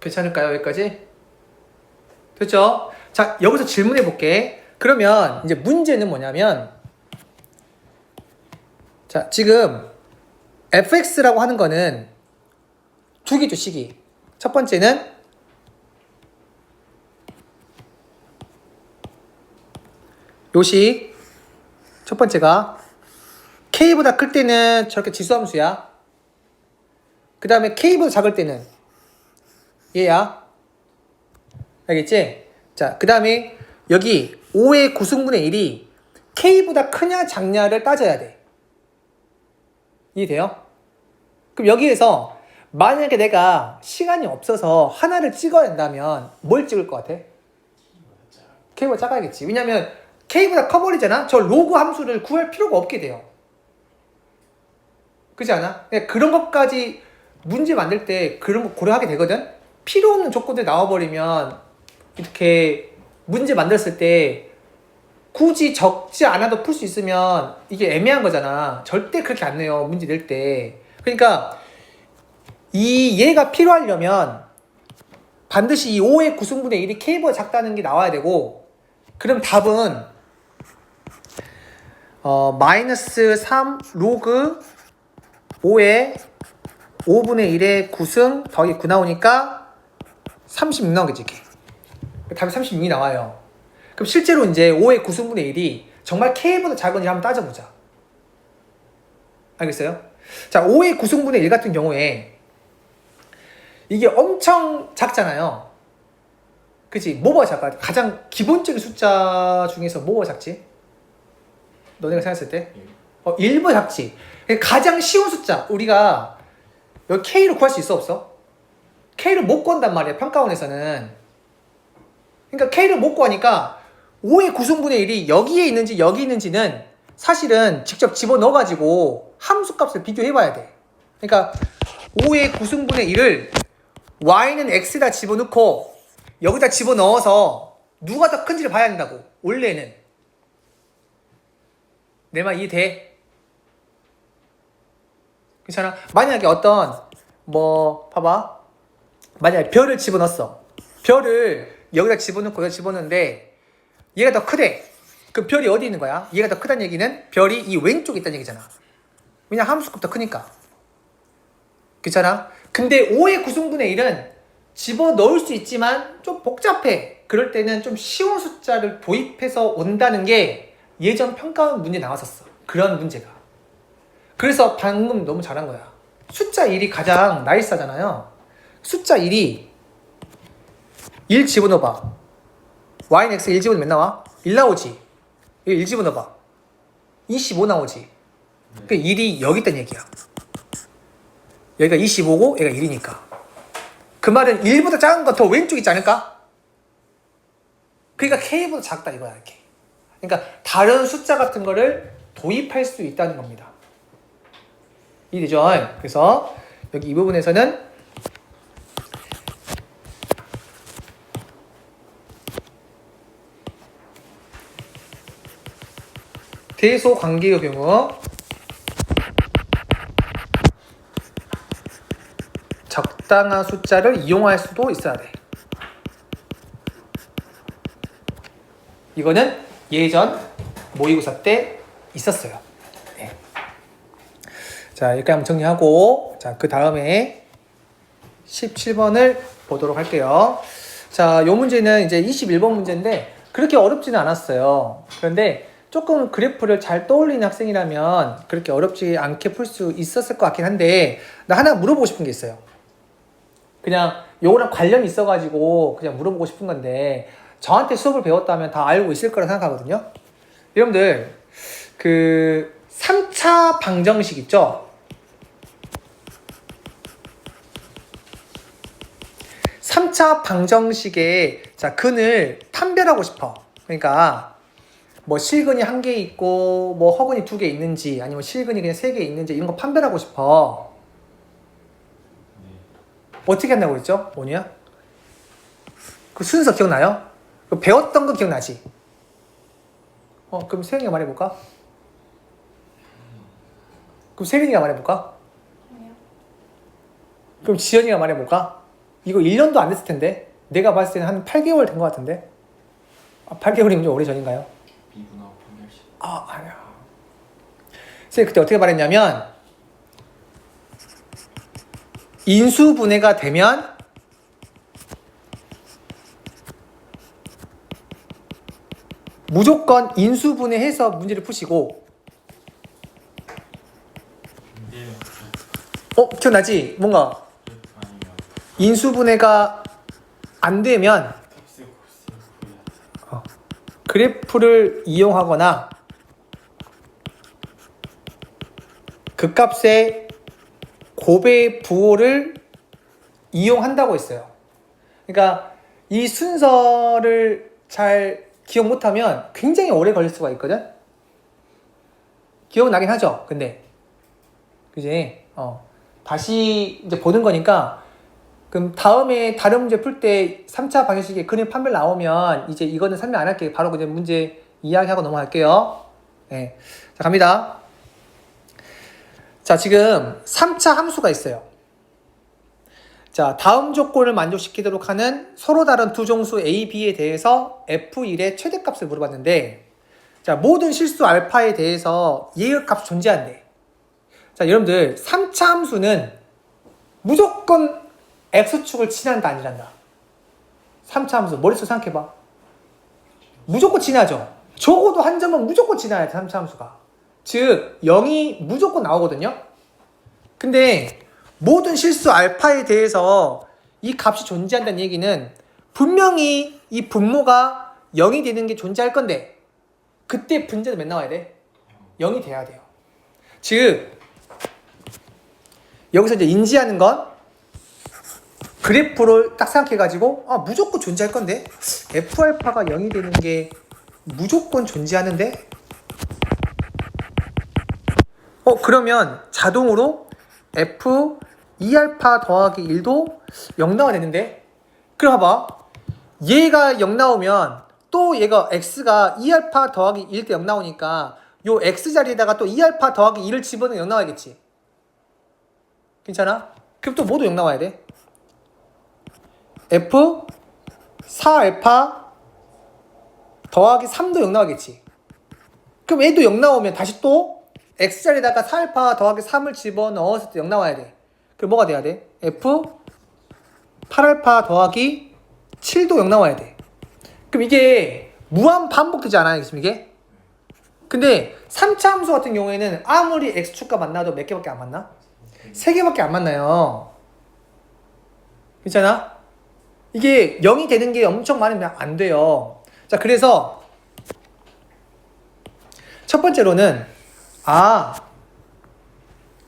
괜찮을까요? 여기까지? 됐죠? 자, 여기서 질문해 볼게. 그러면 이제 문제는 뭐냐면 자, 지금 fx라고 하는 거는 두 개죠, 식이. 첫 번째는 요식 첫 번째가 k보다 클 때는 저렇게 지수함수야. 그 다음에 k보다 작을 때는 얘야. 알겠지? 자, 그 다음에 여기 5의 9승분의 1이 k보다 크냐 작냐를 따져야 돼. 이해돼요? 그럼 여기에서 만약에 내가 시간이 없어서 하나를 찍어야 한다면 뭘 찍을 것 같아? k보다 작아야겠지. 왜냐면 k보다 커버리잖아? 저 로그 함수를 구할 필요가 없게 돼요. 그렇지 않아? 그런 것까지 문제 만들 때 그런 거 고려하게 되거든? 필요 없는 조건들 나와버리면 이렇게 문제 만들었을 때 굳이 적지 않아도 풀 수 있으면 이게 애매한 거잖아. 절대 그렇게 안 내요. 문제 낼 때. 그러니까 이 얘가 필요하려면 반드시 이 5의 9승분의 1이 k보다 작다는 게 나와야 되고 그럼 답은 마이너스 3 로그 5의 5분의 1의 9승 더하기 9 나오니까 36 나오겠지, 이렇게. 답이 36이 나와요. 그럼 실제로 이제 5의 9승분의 1이 정말 K보다 작은지 한번 따져보자. 알겠어요? 자, 5의 9승분의 1 같은 경우에 이게 엄청 작잖아요. 그치? 뭐가 작아? 가장 기본적인 숫자 중에서 뭐가 작지? 너네가 생각했을 때? 1보 작지. 가장 쉬운 숫자. 우리가 여기 K로 구할 수 있어, 없어? K를 못 구한단 말이야, 평가원에서는. 그러니까 K를 못 구하니까 5의 9승분의 1이 여기에 있는지 여기 있는지는 사실은 직접 집어넣어가지고 함수값을 비교해봐야 돼. 그러니까 5의 9승분의 1을 y는 x에다 집어넣고 여기다 집어넣어서 누가 더 큰지를 봐야 한다고. 원래는. 내 말 이해돼? 괜찮아? 만약에 어떤 봐봐. 만약에 별을 집어넣었어. 별을 여기다 집어넣고 여기다 집어넣는데 얘가 더 크대. 그 별이 어디 있는 거야? 얘가 더 크다는 얘기는 별이 이 왼쪽에 있다는 얘기잖아. 왜냐 함수값 더 크니까. 괜찮아? 근데 5의 9승분의 1은 집어넣을 수 있지만 좀 복잡해. 그럴 때는 좀 쉬운 숫자를 도입해서 온다는 게 예전 평가원 문제 나왔었어. 그런 문제가. 그래서 방금 너무 잘한 거야. 숫자 1이 가장 나이스하잖아요. 숫자 1이 1 집어넣어봐. y는 x 1 집어넣으면 몇 나와? 1 나오지. 1 집어넣어봐. 25 나오지. 그 1이 여기 있다는 얘기야. 여기가 25고 얘가 1이니까. 그 말은 1보다 작은 거 더 왼쪽 있지 않을까? 그러니까 K보다 작다 이거야, 이렇게. 그러니까 다른 숫자 같은 거를 도입할 수 있다는 겁니다. 이해되죠? 그래서 여기 이 부분에서는 대소 관계의 경우 적당한 숫자를 이용할 수도 있어야 돼. 이거는 예전 모의고사 때 있었어요. 네. 자, 여기까지 한번 정리하고, 자, 그 다음에 17번을 보도록 할게요. 자, 요 문제는 이제 21번 문제인데, 그렇게 어렵지는 않았어요. 그런데 조금 그래프를 잘 떠올리는 학생이라면 그렇게 어렵지 않게 풀 수 있었을 것 같긴 한데, 나 하나 물어보고 싶은 게 있어요. 그냥 요거랑 관련이 있어가지고 그냥 물어보고 싶은 건데, 저한테 수업을 배웠다면 다 알고 있을 거라 생각하거든요. 여러분들 그 3차 방정식 있죠? 3차 방정식의 자 근을 판별하고 싶어. 그러니까 뭐 실근이 1개 있고 뭐 허근이 2개 있는지 아니면 실근이 그냥 3개 있는지 이런 거 판별하고 싶어. 어떻게 한다고 했죠? 뭐냐? 그 순서 기억나요? 배웠던 거 기억나지? 그럼 세영이가 말해볼까? 그럼 세린이가 말해볼까? 그럼 지연이가 말해볼까? 이거 1년도 안 됐을 텐데 내가 봤을 때는 한 8개월 된 것 같은데 8개월이면 좀 오래 전인가요? 미분하고 판별식. 아니야. 선생님 그때 어떻게 말했냐면 인수분해가 되면 무조건 인수분해해서 문제를 푸시고 기억나지? 뭔가 인수분해가 안 되면 그래프를 이용하거나 그 값의 곱의 부호를 이용한다고 했어요. 그러니까 이 순서를 잘 기억 못하면 굉장히 오래 걸릴 수가 있거든. 기억나긴 하죠. 근데 그지? 다시 이제 보는 거니까 그럼 다음에 다른 문제 풀 때 3차 방정식의 근의 판별 나오면 이제 이거는 설명 안 할게요. 바로 그냥 문제 이야기하고 넘어갈게요. 네. 자, 갑니다. 자, 지금 3차 함수가 있어요. 자, 다음 조건을 만족시키도록 하는 서로 다른 두 정수 A, B에 대해서 F1의 최대값을 물어봤는데, 자, 모든 실수 알파에 대해서 예외값 존재한대. 자, 여러분들 3차 함수는 무조건 X축을 칠한다 아니란다? 3차 함수 머릿속 생각해봐. 무조건 지나죠. 적어도 한 점은 무조건 지나야 돼. 3차 함수가. 즉 0이 무조건 나오거든요. 근데 모든 실수 알파에 대해서 이 값이 존재한다는 얘기는 분명히 이 분모가 0이 되는 게 존재할 건데 그때 분자는 몇 나와야 돼? 0이 돼야 돼요. 즉 여기서 이제 인지하는 건 그래프를 딱 생각해가지고 무조건 존재할 건데 F알파가 0이 되는 게 무조건 존재하는데 그러면 자동으로 F 2알파 더하기 1도 0 나와야 되는데 그럼 봐봐. 얘가 0 나오면 또 얘가 X가 2알파 더하기 1 때 0 나오니까 요 X 자리에다가 또 2알파 더하기 2를 집어넣으면 0 나와야겠지. 괜찮아? 그럼 또 모두 0 나와야 돼. F 4알파 더하기 3도 0 나와야겠지. 그럼 얘도 0 나오면 다시 또 X자리에다가 4알파 더하기 3을 집어넣었을 때 0 나와야 돼. 그럼 뭐가 돼야 돼? F 8알파 더하기 7도 0 나와야 돼. 그럼 이게 무한 반복되지 않아요? 지금 이게? 근데 3차 함수 같은 경우에는 아무리 X축과 만나도 몇 개밖에 안 만나? 3개밖에 안 만나요. 괜찮아? 이게 0이 되는 게 엄청 많으면 안 돼요. 자, 그래서 첫 번째로는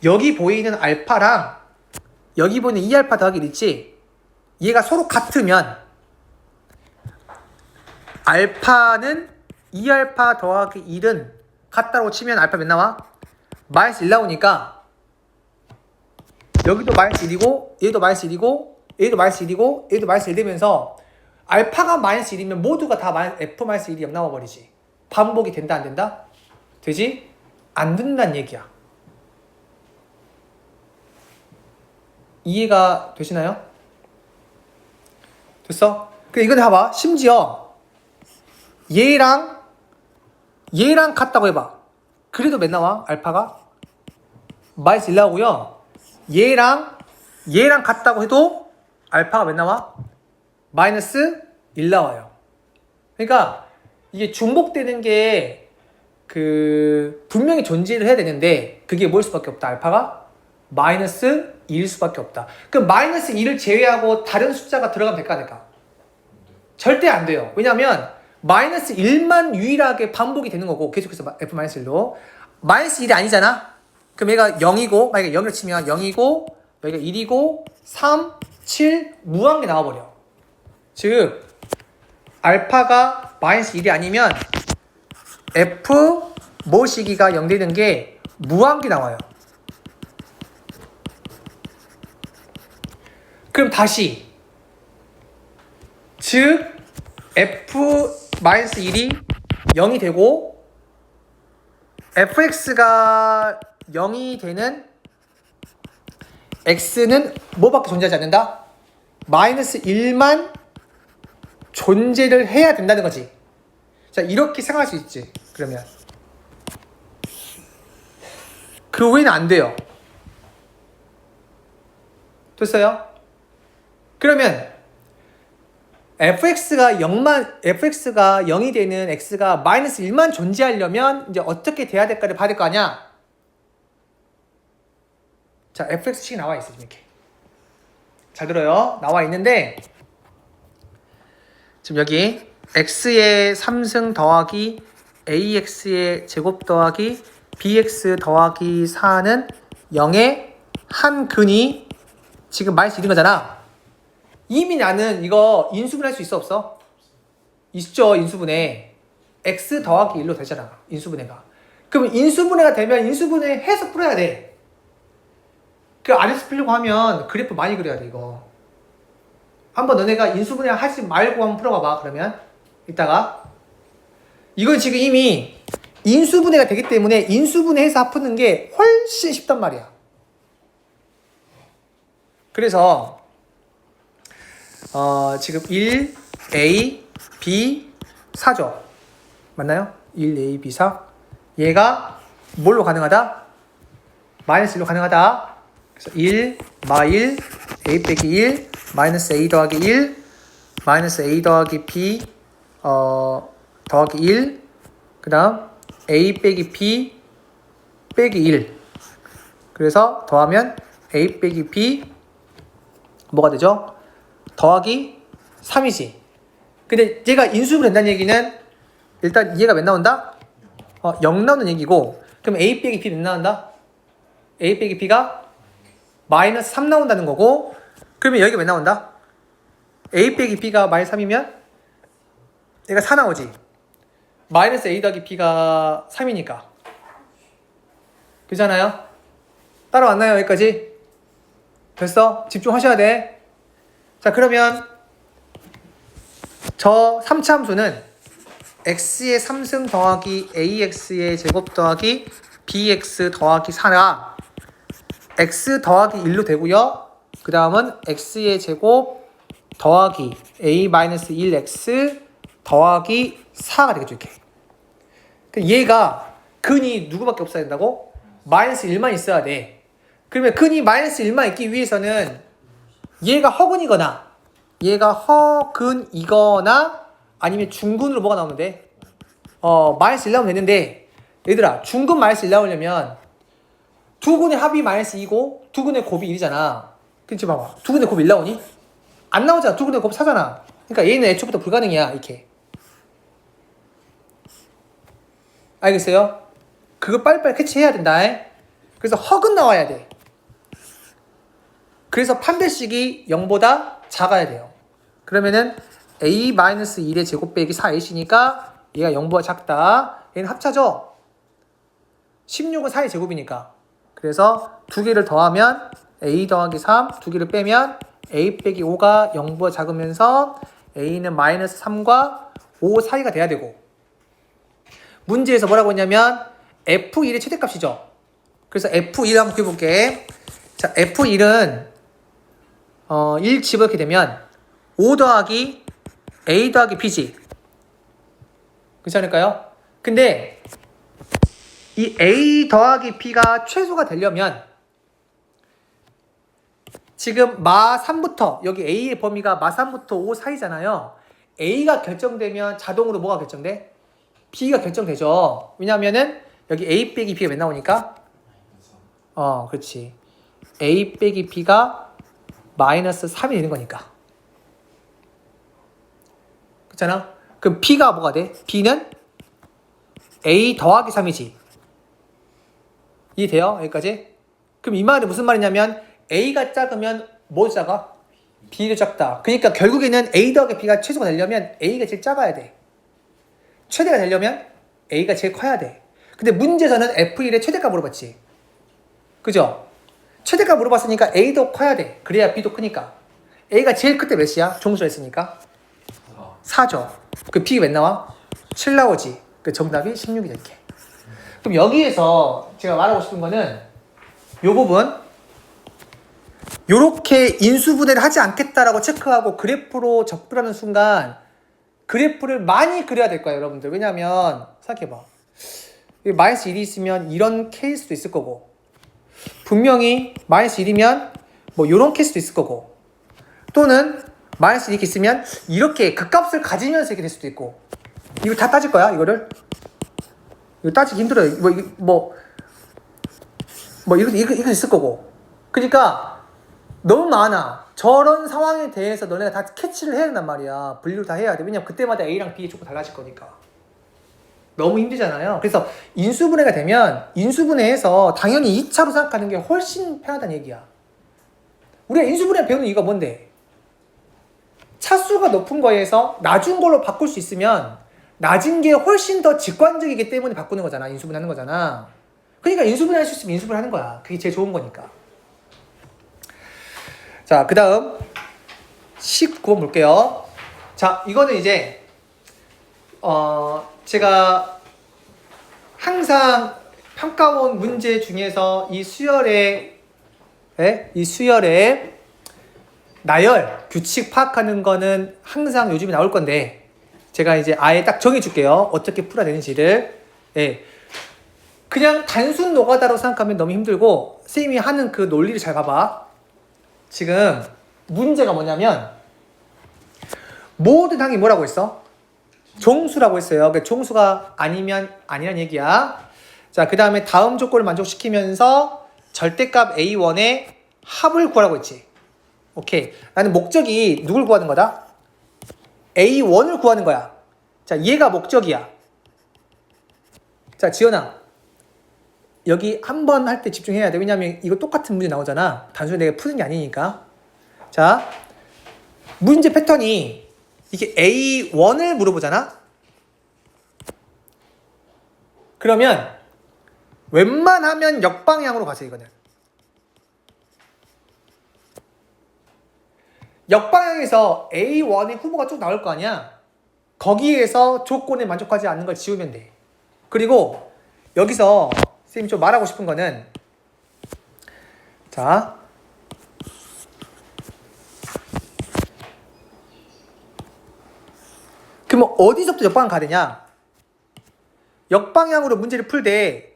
여기 보이는 알파랑 여기 보이는 2알파 더하기 1 있지? 얘가 서로 같으면 알파는 2알파 더하기 1은 같다고 치면 알파 몇 나와? 마이너스 1 나오니까 여기도 마이너스 1이고 얘도 마이너스 1이고 얘도 마이너스 1이고 얘도 마이너스 1 되면서 알파가 마이너스 1이면 모두가 다 F 마이너스 1이 0 나와버리지. 반복이 된다 안 된다? 되지? 안 된다는 얘기야. 이해가 되시나요? 됐어? 그래 이건 봐봐. 심지어 얘랑 같다고 해봐. 그래도 몇 나와? 알파가? 마이너스 1 나오고요. 얘랑 같다고 해도 알파가 몇 나와? 마이너스 1 나와요. 그러니까 이게 중복되는 게 분명히 존재를 해야 되는데 그게 뭐일 수밖에 없다. 알파가 마이너스 2일 수밖에 없다. 그럼 마이너스 2를 제외하고 다른 숫자가 들어가면 될까 안 될까? 절대 안 돼요. 왜냐면 마이너스 1만 유일하게 반복이 되는 거고 계속해서 F 마이너스 1로 마이너스 1이 아니잖아. 그럼 얘가 0이고 만약에 0을 치면 0이고 여기가 1이고 3, 7 무한게 나와버려. 즉 알파가 마이너스 1이 아니면 F 모시기가 0 되는 게 무한게 나와요. 그럼 다시 즉 F-1이 0이 되고 fx가 0이 되는 x는 뭐밖에 존재하지 않는다? 마이너스 1만 존재를 해야 된다는 거지. 자, 이렇게 생각할 수 있지. 그러면 그 외에는 안 돼요. 됐어요? 그러면 fx가 0이 되는 x가 마이너스 1만 존재하려면 이제 어떻게 돼야 될까를 봐야 될 거 아니야? 자, fx식이 나와 있어. 이렇게. 잘 들어요. 나와 있는데 지금 여기 x의 3승 더하기 ax의 제곱 더하기 bx 더하기 4는 0의 한 근이 지금 마이너스 1인 거잖아. 이미 나는 이거 인수분해 할 수 있어 없어? 있죠. 인수분해. x 더하기 1로 되잖아. 인수분해가. 그럼 인수분해가 되면 인수분해 해서 풀어야 돼. 그 안에서 풀려고 하면 그래프 많이 그려야 돼. 이거 한번 너네가 인수분해 하지 말고 한번 풀어봐봐. 그러면 이따가 이건 지금 이미 인수분해가 되기 때문에 인수분해해서 푸는 게 훨씬 쉽단 말이야. 그래서 지금 1a b 4죠. 맞나요? 1a b 4 얘가 뭘로 가능하다? 마이너스 1로 가능하다. 그래서 1 마 1 a 빼기 1 마이너스 a 더하기 1 마이너스 a 더하기 b 더하기 1, 그 다음 a 빼기 b 빼기 1. 그래서 더하면 a 빼기 b 뭐가 되죠? 더하기 3이지. 근데 얘가 인수분 된다는 얘기는 일단 얘가 몇 나온다? 0 나오는 얘기고, 그럼 a 빼기 b 몇 나온다? a 빼기 b가 마이너스 3 나온다는 거고, 그러면 여기가 몇 나온다? a 빼기 b가 마이너스 3이면 얘가 4 나오지. 마이너스 a 더하기 b가 3이니까. 그렇잖아요? 따라왔나요? 여기까지? 됐어? 집중하셔야 돼. 자, 그러면 저 3차 함수는 x의 3승 더하기 ax의 제곱 더하기 bx 더하기 4라 x 더하기 1로 되고요. 그 다음은 x의 제곱 더하기 a-1x 더하기 4가 되겠죠. 이렇게. 얘가 근이 누구밖에 없어야 된다고? 마이너스 1만 있어야 돼. 그러면 근이 마이너스 1만 있기 위해서는 얘가 허근이거나 아니면 중근으로 뭐가 나오면 돼? 마이너스 1 나오면 되는데, 얘들아, 중근 마이너스 1 나오려면 두 근의 합이 마이너스 2고 두 근의 곱이 1이잖아. 그치, 봐봐. 두 근의 곱이 1 나오니? 안 나오잖아. 두 근의 곱 4잖아. 그러니까 얘는 애초부터 불가능이야. 이렇게. 알겠어요? 그거 빨리빨리 캐치해야 된다. 그래서 허근 나와야 돼. 그래서 판별식이 0보다 작아야 돼요. 그러면은 a-1의 제곱 빼기 4ac니까 얘가 0보다 작다. 얘는 합차죠? 16은 4의 제곱이니까. 그래서 두 개를 더하면 a 더하기 3, 두 개를 빼면 a 빼기 5가 0보다 작으면서 a는 마이너스 3과 5 사이가 돼야 되고, 문제에서 뭐라고 했냐면 f1의 최대값이죠. 그래서 f1 한번 구해볼게. 자, f1은 1 집어넣게 되면 5 더하기 a 더하기 b지. 그렇지 않을까요? 근데 이 a 더하기 b가 최소가 되려면 지금 마 3부터, 여기 a의 범위가 마 3부터 5 사이잖아요. a가 결정되면 자동으로 뭐가 결정돼? b가 결정되죠. 왜냐하면은 여기 a 빼기 b가 왜 나오니까? 그렇지. a 빼기 b가 마이너스 3이 되는 거니까. 그렇잖아? 그럼 b가 뭐가 돼? b는 a 더하기 3이지. 이해돼요? 여기까지? 그럼 이 말이 무슨 말이냐면 a가 작으면 뭐 작아? b도 작다. 그러니까 결국에는 a 더하기 b가 최소가 되려면 a가 제일 작아야 돼. 최대가 되려면 a가 제일 커야 돼. 근데 문제에서는 f1의 최대값 물어봤지. 그죠? 최대값 물어봤으니까 a도 커야 돼. 그래야 b도 크니까. a가 제일 클 때 몇이야? 종수를 했으니까 4죠. 그 b가 몇 나와? 7 나오지. 그 정답이 16이 될게. 그럼 여기에서 제가 말하고 싶은 거는 요 부분, 요렇게 인수분해를 하지 않겠다라고 체크하고 그래프로 접근하는 순간 그래프를 많이 그려야 될 거예요, 여러분들. 왜냐면 생각해봐. 마이너스 1이 있으면 이런 케이스도 있을 거고, 분명히 마이너스 1이면 뭐 이런 케이스도 있을 거고, 또는 마이너스 1이 이렇게 있으면 이렇게 그 값을 가지면서 이렇게 될 수도 있고. 이거 다 따질 거야, 이거를. 이거 따지기 힘들어요. 이거 있을 거고. 그러니까 너무 많아. 저런 상황에 대해서 너네가 다 캐치를 해야 된단 말이야. 분류를 다 해야 돼. 왜냐면 그때마다 A랑 B가 조금 달라질 거니까. 너무 힘들잖아요. 그래서 인수분해가 되면 인수분해해서 당연히 2차로 생각하는 게 훨씬 편하다는 얘기야. 우리가 인수분해 배우는 이유가 뭔데? 차수가 높은 거에서 낮은 걸로 바꿀 수 있으면 낮은 게 훨씬 더 직관적이기 때문에 바꾸는 거잖아. 인수분해 하는 거잖아. 그러니까 인수분해 할 수 있으면 인수분해 하는 거야. 그게 제일 좋은 거니까. 자, 그 다음 19번 볼게요. 자, 이거는 이제 제가 항상 평가원 문제 중에서 이 수열의 나열, 규칙 파악하는 거는 항상 요즘에 나올 건데, 제가 이제 아예 딱 정해줄게요. 어떻게 풀어야 되는지를. 그냥 단순 노가다로 생각하면 너무 힘들고, 선생님이 하는 그 논리를 잘 봐봐. 지금 문제가 뭐냐면, 모든 항이 뭐라고 했어? 종수라고 했어요. 그러니까 종수가 아니면 아니란 얘기야. 자, 그 다음에 다음 조건을 만족시키면서 절대값 A1의 합을 구하라고 했지. 오케이. 나는 목적이 누굴 구하는 거다? A1을 구하는 거야. 자, 얘가 목적이야. 자, 지연아. 여기 한 번 할 때 집중해야 돼. 왜냐면 이거 똑같은 문제 나오잖아. 단순히 내가 푸는 게 아니니까. 자, 문제 패턴이 이게 A1을 물어보잖아. 그러면 웬만하면 역방향으로 가세요. 이거는. 역방향에서 A1의 후보가 쭉 나올 거 아니야. 거기에서 조건에 만족하지 않는 걸 지우면 돼. 그리고 여기서 선생님이 좀 말하고 싶은 거는, 자, 그럼 어디서부터 역방향 가야 되냐? 역방향으로 문제를 풀 때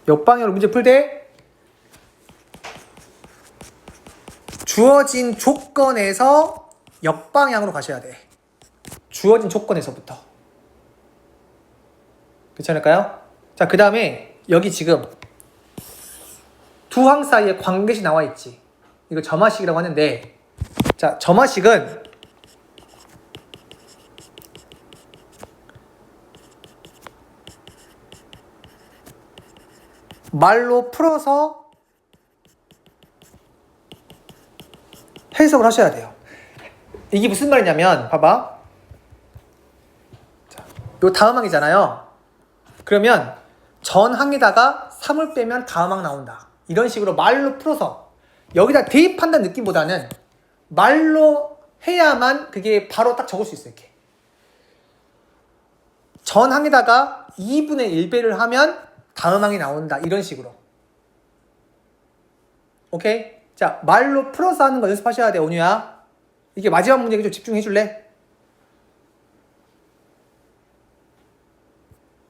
역방향으로 문제 풀 때 주어진 조건에서 역방향으로 가셔야 돼. 주어진 조건에서부터. 괜찮을까요? 자, 그 다음에 여기 지금 두 항 사이에 관계식 나와 있지. 이거 점화식이라고 하는데, 자, 점화식은 말로 풀어서 해석을 하셔야 돼요. 이게 무슨 말이냐면, 봐봐. 자, 요 다음 항이잖아요. 그러면 전 항에다가 3을 빼면 다음 항 나온다. 이런 식으로 말로 풀어서 여기다 대입한다는 느낌보다는 말로 해야만 그게 바로 딱 적을 수 있어요. 이렇게. 전 항에다가 2분의 1배를 하면 다음 항이 나온다. 이런 식으로. 오케이? 자, 말로 풀어서 하는 거 연습하셔야 돼, 온유야. 이게 마지막 문제에 좀 집중해 줄래?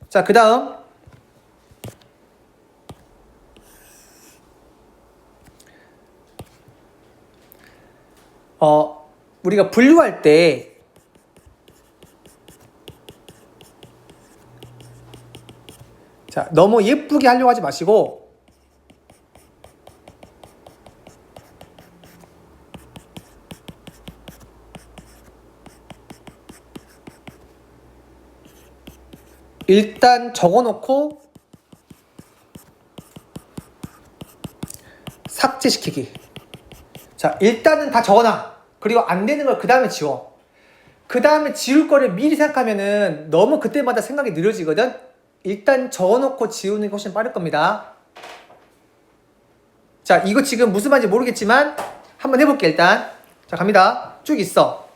자, 그 다음. 우리가 분류할 때 자, 너무 예쁘게 하려고 하지 마시고 일단 적어놓고 삭제시키기. 자, 일단은 다 적어놔. 그리고 안 되는 걸 그 다음에 지워. 그 다음에 지울 거를 미리 생각하면은 너무 그때마다 생각이 느려지거든. 일단 적어놓고 지우는 게 훨씬 빠를 겁니다. 자, 이거 지금 무슨 말인지 모르겠지만 한번 해볼게. 일단 자, 갑니다. 쭉 있어.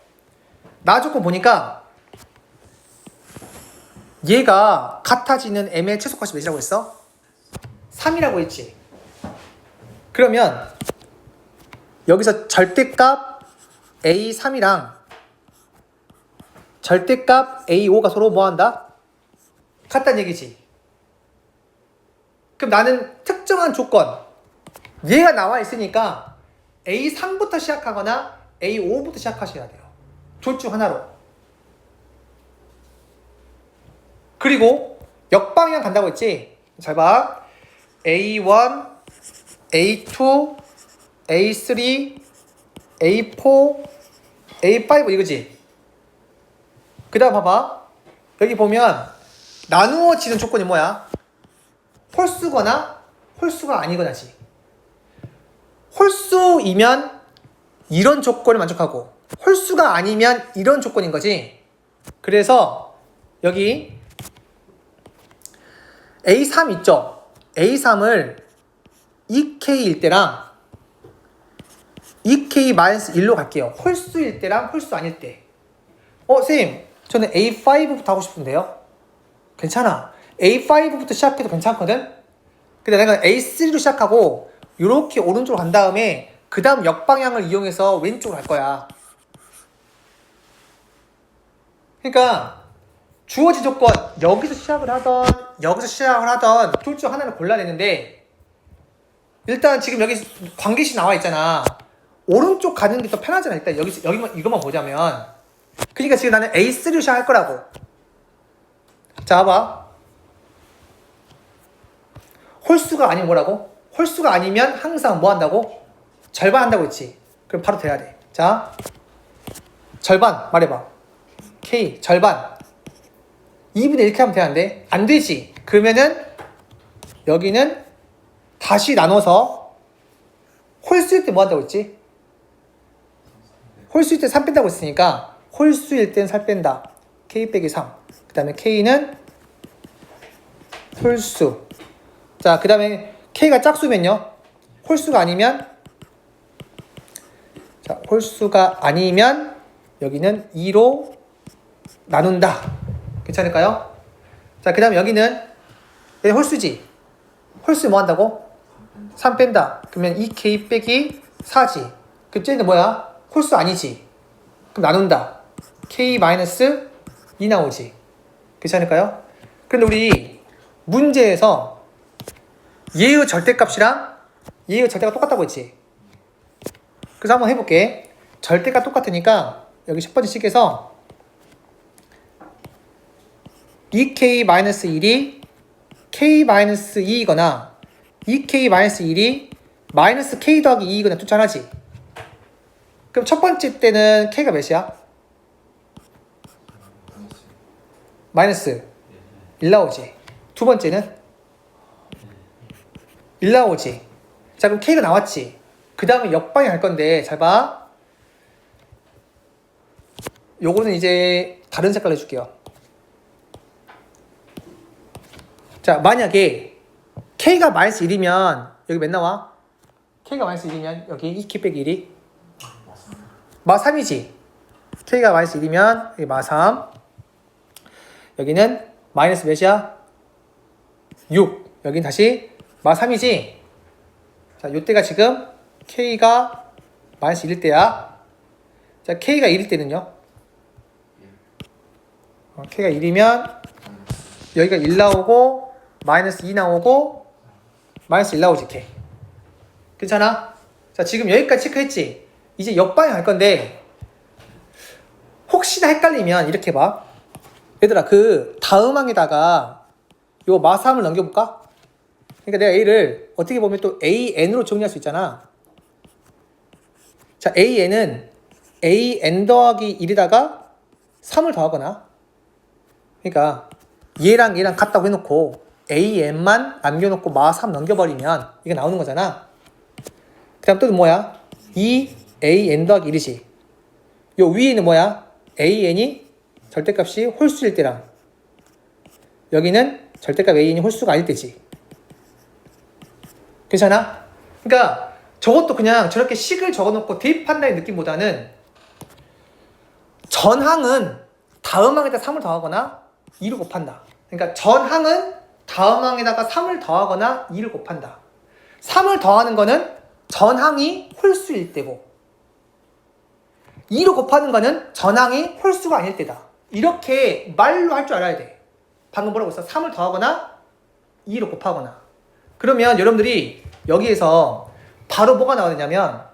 나 조건 보니까 얘가 같아지는 m의 최소값이 몇이라고 했어? 3이라고 했지. 그러면 여기서 절대값 A3이랑 절대값 A5가 서로 뭐한다? 같다는 얘기지. 그럼 나는 특정한 조건, 얘가 나와 있으니까 A3부터 시작하거나 A5부터 시작하셔야 돼요. 둘 중 하나로. 그리고 역방향 간다고 했지? 잘 봐. A1, A2, A3, A4, A5 이거지? 그 다음 봐봐. 여기 보면 나누어지는 조건이 뭐야? 홀수거나 홀수가 아니거나지. 홀수이면 이런 조건을 만족하고 홀수가 아니면 이런 조건인 거지. 그래서 여기 A3 있죠? A3을 2K일 때랑 2K-1로 갈게요. 홀수일 때랑 홀수 아닐 때. 선생님, 저는 A5부터 하고 싶은데요? 괜찮아. A5부터 시작해도 괜찮거든? 근데 내가 A3로 시작하고 이렇게 오른쪽으로 간 다음에 그 다음 역방향을 이용해서 왼쪽으로 갈 거야. 그러니까 주어진 조건 여기서 시작을 하던 여기서 시작을 하던 둘 중 하나를 골라내는데 일단 지금 여기 관계식 나와 있잖아. 오른쪽 가는 게 더 편하잖아. 일단 여기만 이것만 보자면. 그러니까 지금 나는 A 솔루션 할 거라고. 자, 봐봐. 홀수가 아니면 뭐라고? 홀수가 아니면 항상 뭐 한다고? 절반 한다고 했지. 그럼 바로 돼야 돼. 자, 절반 말해봐. K 절반 2분의 1 이렇게 하면 되는데 안 되지. 그러면은 여기는 다시 나눠서 홀수일 때 뭐 한다고 했지? 홀수일 때 3 뺀다고 했으니까 홀수일 땐 살 뺀다. K 빼기 3. 그 다음에 K는 홀수. 자, 그 다음에 K가 짝수면요. 홀수가 아니면 자, 홀수가 아니면 여기는 2로 나눈다. 괜찮을까요? 자, 그 다음에 여기는 여기 홀수지. 홀수 뭐 한다고? 3 뺀다. 그러면 2K 빼기 4지. 그 쟤는 뭐야? 홀수 아니지. 그럼 나눈다. K 마이너스 2 나오지. 괜찮을까요? 그런데 우리 문제에서 얘의 절대값이랑 얘의 절대가 똑같다고 했지. 그래서 한번 해볼게. 절대가 똑같으니까 여기 첫 번째 식에서 2K-1이 K-2이거나 2K-1이 마이너스 K 더하기 2이거나 투천하지. 그럼 첫 번째 때는 K가 몇이야? 마이너스 1 나오지. 두 번째는 1 나오지. 자, 그럼 K가 나왔지. 그 다음에 역방이 할 건데 잘 봐. 요거는 이제 다른 색깔로 해줄게요. 자, 만약에 K가 마이너스 1이면 여기 몇 나와? K가 마이너스 1이면 여기 2K 빼기 1이 마 3이지. K가 마이너스 1이면 여기 마 3. 여기는 마이너스 몇이야? 6. 여긴 다시 마 3이지. 자, 요때가 지금 K가 마이너스 1일 때야. 자, K가 1일 때는요? K가 1이면 여기가 1 나오고 마이너스 2 나오고 마이너스 1 나오지. K. 괜찮아? 자, 지금 여기까지 체크했지? 이제 역방향 할 건데 혹시나 헷갈리면 이렇게 봐. 얘들아, 그 다음 항에다가 요 마3을 넘겨볼까? 그러니까 내가 A를 어떻게 보면 또 AN으로 정리할 수 있잖아. 자, AN은 AN 더하기 1에다가 3을 더하거나, 그러니까 얘랑 얘랑 같다고 해놓고 AN만 남겨놓고 마3 넘겨버리면 이게 나오는 거잖아. 그 다음 또 뭐야? 2AN 더하기 1이지. 요 위에는 뭐야? AN이 절대값이 홀수일 때랑 여기는 절대값 AN이 홀수가 아닐 때지. 괜찮아? 그러니까 저것도 그냥 저렇게 식을 적어놓고 대입한다는 느낌보다는 전항은 다음 항에다 3을 더하거나 2를 곱한다. 그러니까 전항은 다음 항에다가 3을 더하거나 2를 곱한다. 3을 더하는 거는 전항이 홀수일 때고 2로 곱하는 거는 전항이 홀수가 아닐 때다. 이렇게 말로 할 줄 알아야 돼. 방금 뭐라고 했어? 3을 더하거나 2로 곱하거나. 그러면 여러분들이 여기에서 바로 뭐가 나오느냐면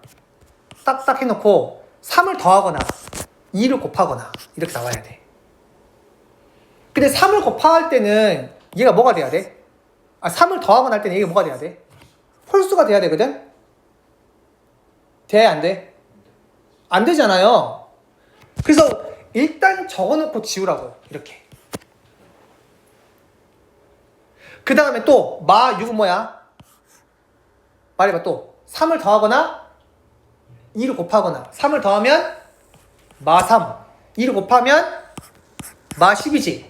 딱딱 해놓고 3을 더하거나 2를 곱하거나 이렇게 나와야 돼. 근데 3을 곱할 때는 얘가 뭐가 돼야 돼? 3을 더하거나 할 때는 얘가 뭐가 돼야 돼? 홀수가 돼야 되거든? 돼? 안 돼? 안 되잖아요. 그래서 일단 적어놓고 지우라고. 이렇게. 그 다음에 또 마 6은 뭐야? 말해봐. 또 3을 더하거나 2를 곱하거나 3을 더하면 마 3, 2를 곱하면 마 10이지.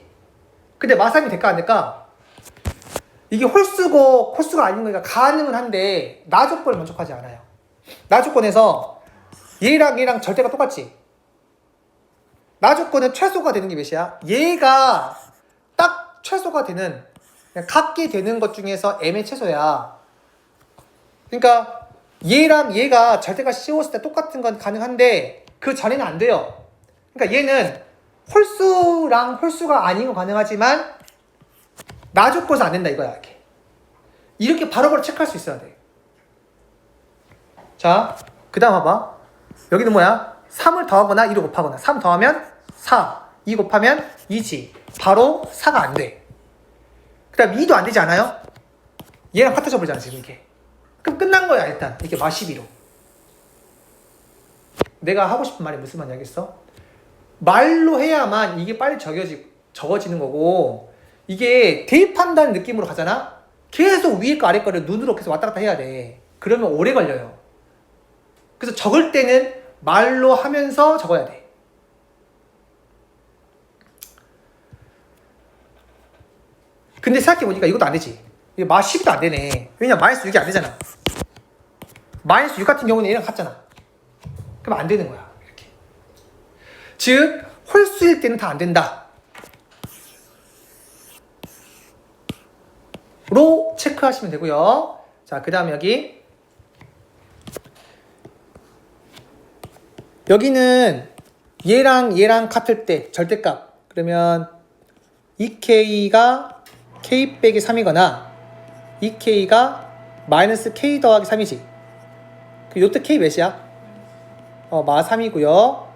근데 마 3이 될까 안 될까? 이게 홀수고 홀수가 아닌 거니까 가능은 한데 나 조건을 만족하지 않아요. 나 조건에서 얘랑 얘랑 절대가 똑같지. 나 조건은 최소가 되는 게 몇이야? 얘가 딱 최소가 되는, 같게 되는 것 중에서 M의 최소야. 그러니까 얘랑 얘가 절대가 씌웠을 때 똑같은 건 가능한데 그 전에는 안 돼요. 그러니까 얘는 홀수랑 홀수가 아닌 건 가능하지만 나 조건에서 안 된다 이거야. 이렇게 바로바로 체크할 수 있어야 돼. 자, 그 다음 봐봐. 여기는 뭐야? 3을 더하거나 2를 곱하거나. 3 더하면 4, 2 곱하면 2지. 바로 4가 안 돼. 그 다음 2도 안 되지 않아요? 얘랑 같아져 버리잖아 지금 이게. 그럼 끝난 거야 일단. 이게 마 12로. 내가 하고 싶은 말이 무슨 말인지 알겠어? 말로 해야만 이게 빨리 적어지는 거고, 이게 대입한다는 느낌으로 가잖아? 계속 위에 거 아래 거를 눈으로 계속 왔다 갔다 해야 돼. 그러면 오래 걸려요. 그래서 적을 때는 말로 하면서 적어야 돼. 근데 생각해보니까 이것도 안 되지. 이게 마 12도 안 되네. 왜냐면 마이너스 6이 안 되잖아. 마이너스 6 같은 경우는 얘랑 같잖아. 그럼 안 되는 거야. 이렇게. 즉, 홀수일 때는 다 안 된다. 로 체크하시면 되고요. 자, 그 다음에 여기는 얘랑 같을 때 절대값. 그러면 2k가 k 빼기 3이거나 2k가 마이너스 k 더하기 3이지. 그 요때 k 몇이야? 마 3이고요.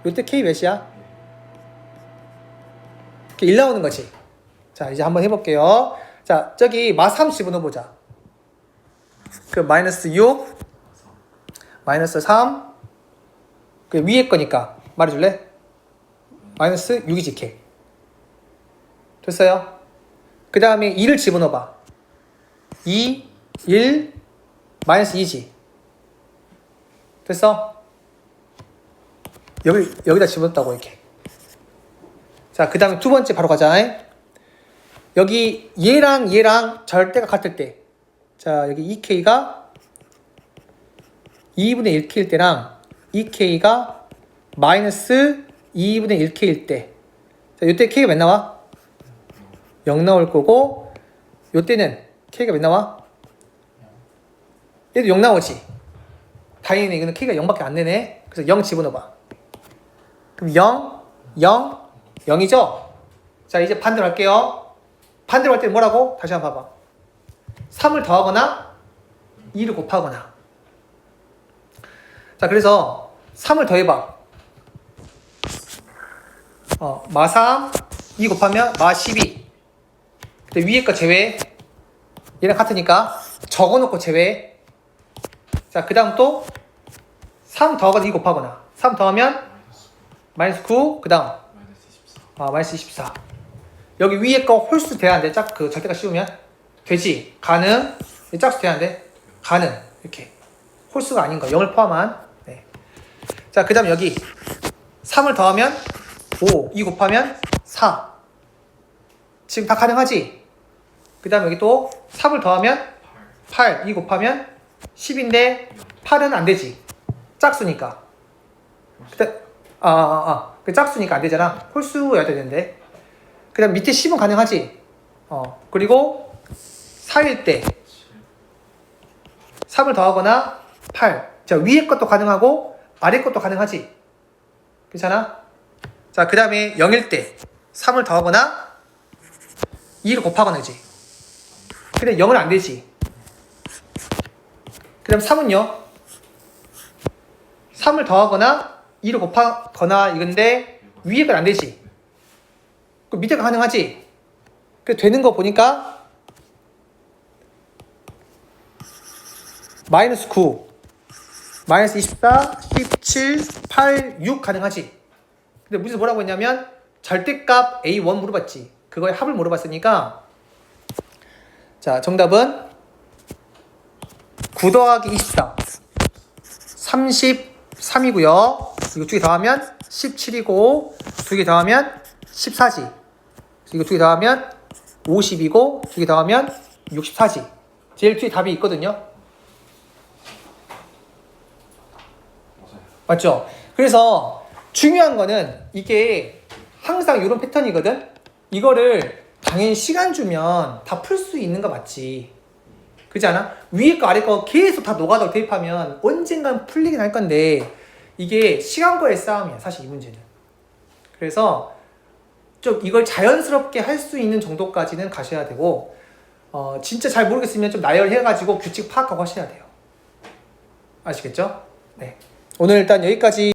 요때 k 몇이야? 이렇게 1 나오는 거지. 자, 이제 한번 해볼게요. 자, 저기 마 3 집어넣어보자. 그 마이너스 6, 마이너스 3, 그 위에 거니까 말해줄래? 마이너스 6이지 k. 됐어요? 그 다음에 2를 집어넣어봐. 2, 1, 마이너스 2지. 됐어? 여기다 집어넣었다고 이렇게. 자, 그 다음에 두 번째 바로 가자. 여기 얘랑 절대가 같을 때. 자, 여기 2k가 2분의 1k일 때랑 2k가 마이너스 2분의 1k일 때. 자, 요때 k가 몇 나와? 0 나올 거고, 요때는 k가 몇 나와? 얘도 0 나오지. 다행이네. 이거는 k가 0밖에 안 되네. 그래서 0 집어넣어봐. 그럼 0, 0, 0이죠? 자, 이제 반대로 할게요. 반대로 할 때는 뭐라고? 다시 한번 봐봐. 3을 더하거나 2를 곱하거나. 자, 그래서 3을 더해봐. 마 3, 2 곱하면 마 12. 근데 위에 거 제외. 얘랑 같으니까 적어놓고 제외. 자, 그 다음 또 3 더하거나 2 곱하거나. 3 더하면 마이너스 9. 그 다음 마이너스 24. 여기 위에 거 홀수 돼야 안 돼? 그 절대값 씌우면? 되지. 가능. 짝수 돼야 안 돼? 가능. 이렇게. 홀수가 아닌 거. 0을 포함한. 네. 자, 그 다음 여기 3을 더하면 5. 2 곱하면 4. 지금 다 가능하지? 그 다음 여기 또 3을 더하면 8. 2 곱하면 10인데 8은 안 되지. 짝수니까. 그 짝수니까 안 되잖아. 홀수여야 되는데. 그 다음 밑에 10은 가능하지. 그리고 4일 때 3을 더하거나 8. 자, 위에 것도 가능하고 아래 것도 가능하지. 괜찮아? 자, 그 다음에 0일 때 3을 더하거나 2를 곱하거나지. 근데 0은 안 되지. 그 다음 3은요? 3을 더하거나 2를 곱하거나 이건데 위에 건 안 되지. 그 밑에가 가능하지. 그 되는 거 보니까 마이너스 9, 마이너스 24, 17, 8, 6 가능하지. 근데 문제에서 뭐라고 했냐면 절대값 A1 물어봤지. 그거의 합을 물어봤으니까, 자, 정답은 9 더하기 24 33이고요. 이거 두 개 더하면 17이고 두 개 더하면 14지. 이거 두 개 더하면 50이고 두 개 더하면 64지. 제일 뒤에 답이 있거든요. 맞죠? 그래서 중요한 거는 이게 항상 이런 패턴이거든. 이거를 당연히 시간 주면 다 풀 수 있는 거 맞지. 그렇지 않아? 위에 거 아래 거 계속 다 노가다로 대입하면 언젠간 풀리긴 할 건데 이게 시간과의 싸움이야 사실 이 문제는. 그래서 좀 이걸 자연스럽게 할 수 있는 정도까지는 가셔야 되고, 진짜 잘 모르겠으면 좀 나열해가지고 규칙 파악하고 하셔야 돼요. 아시겠죠? 네. 오늘 일단 여기까지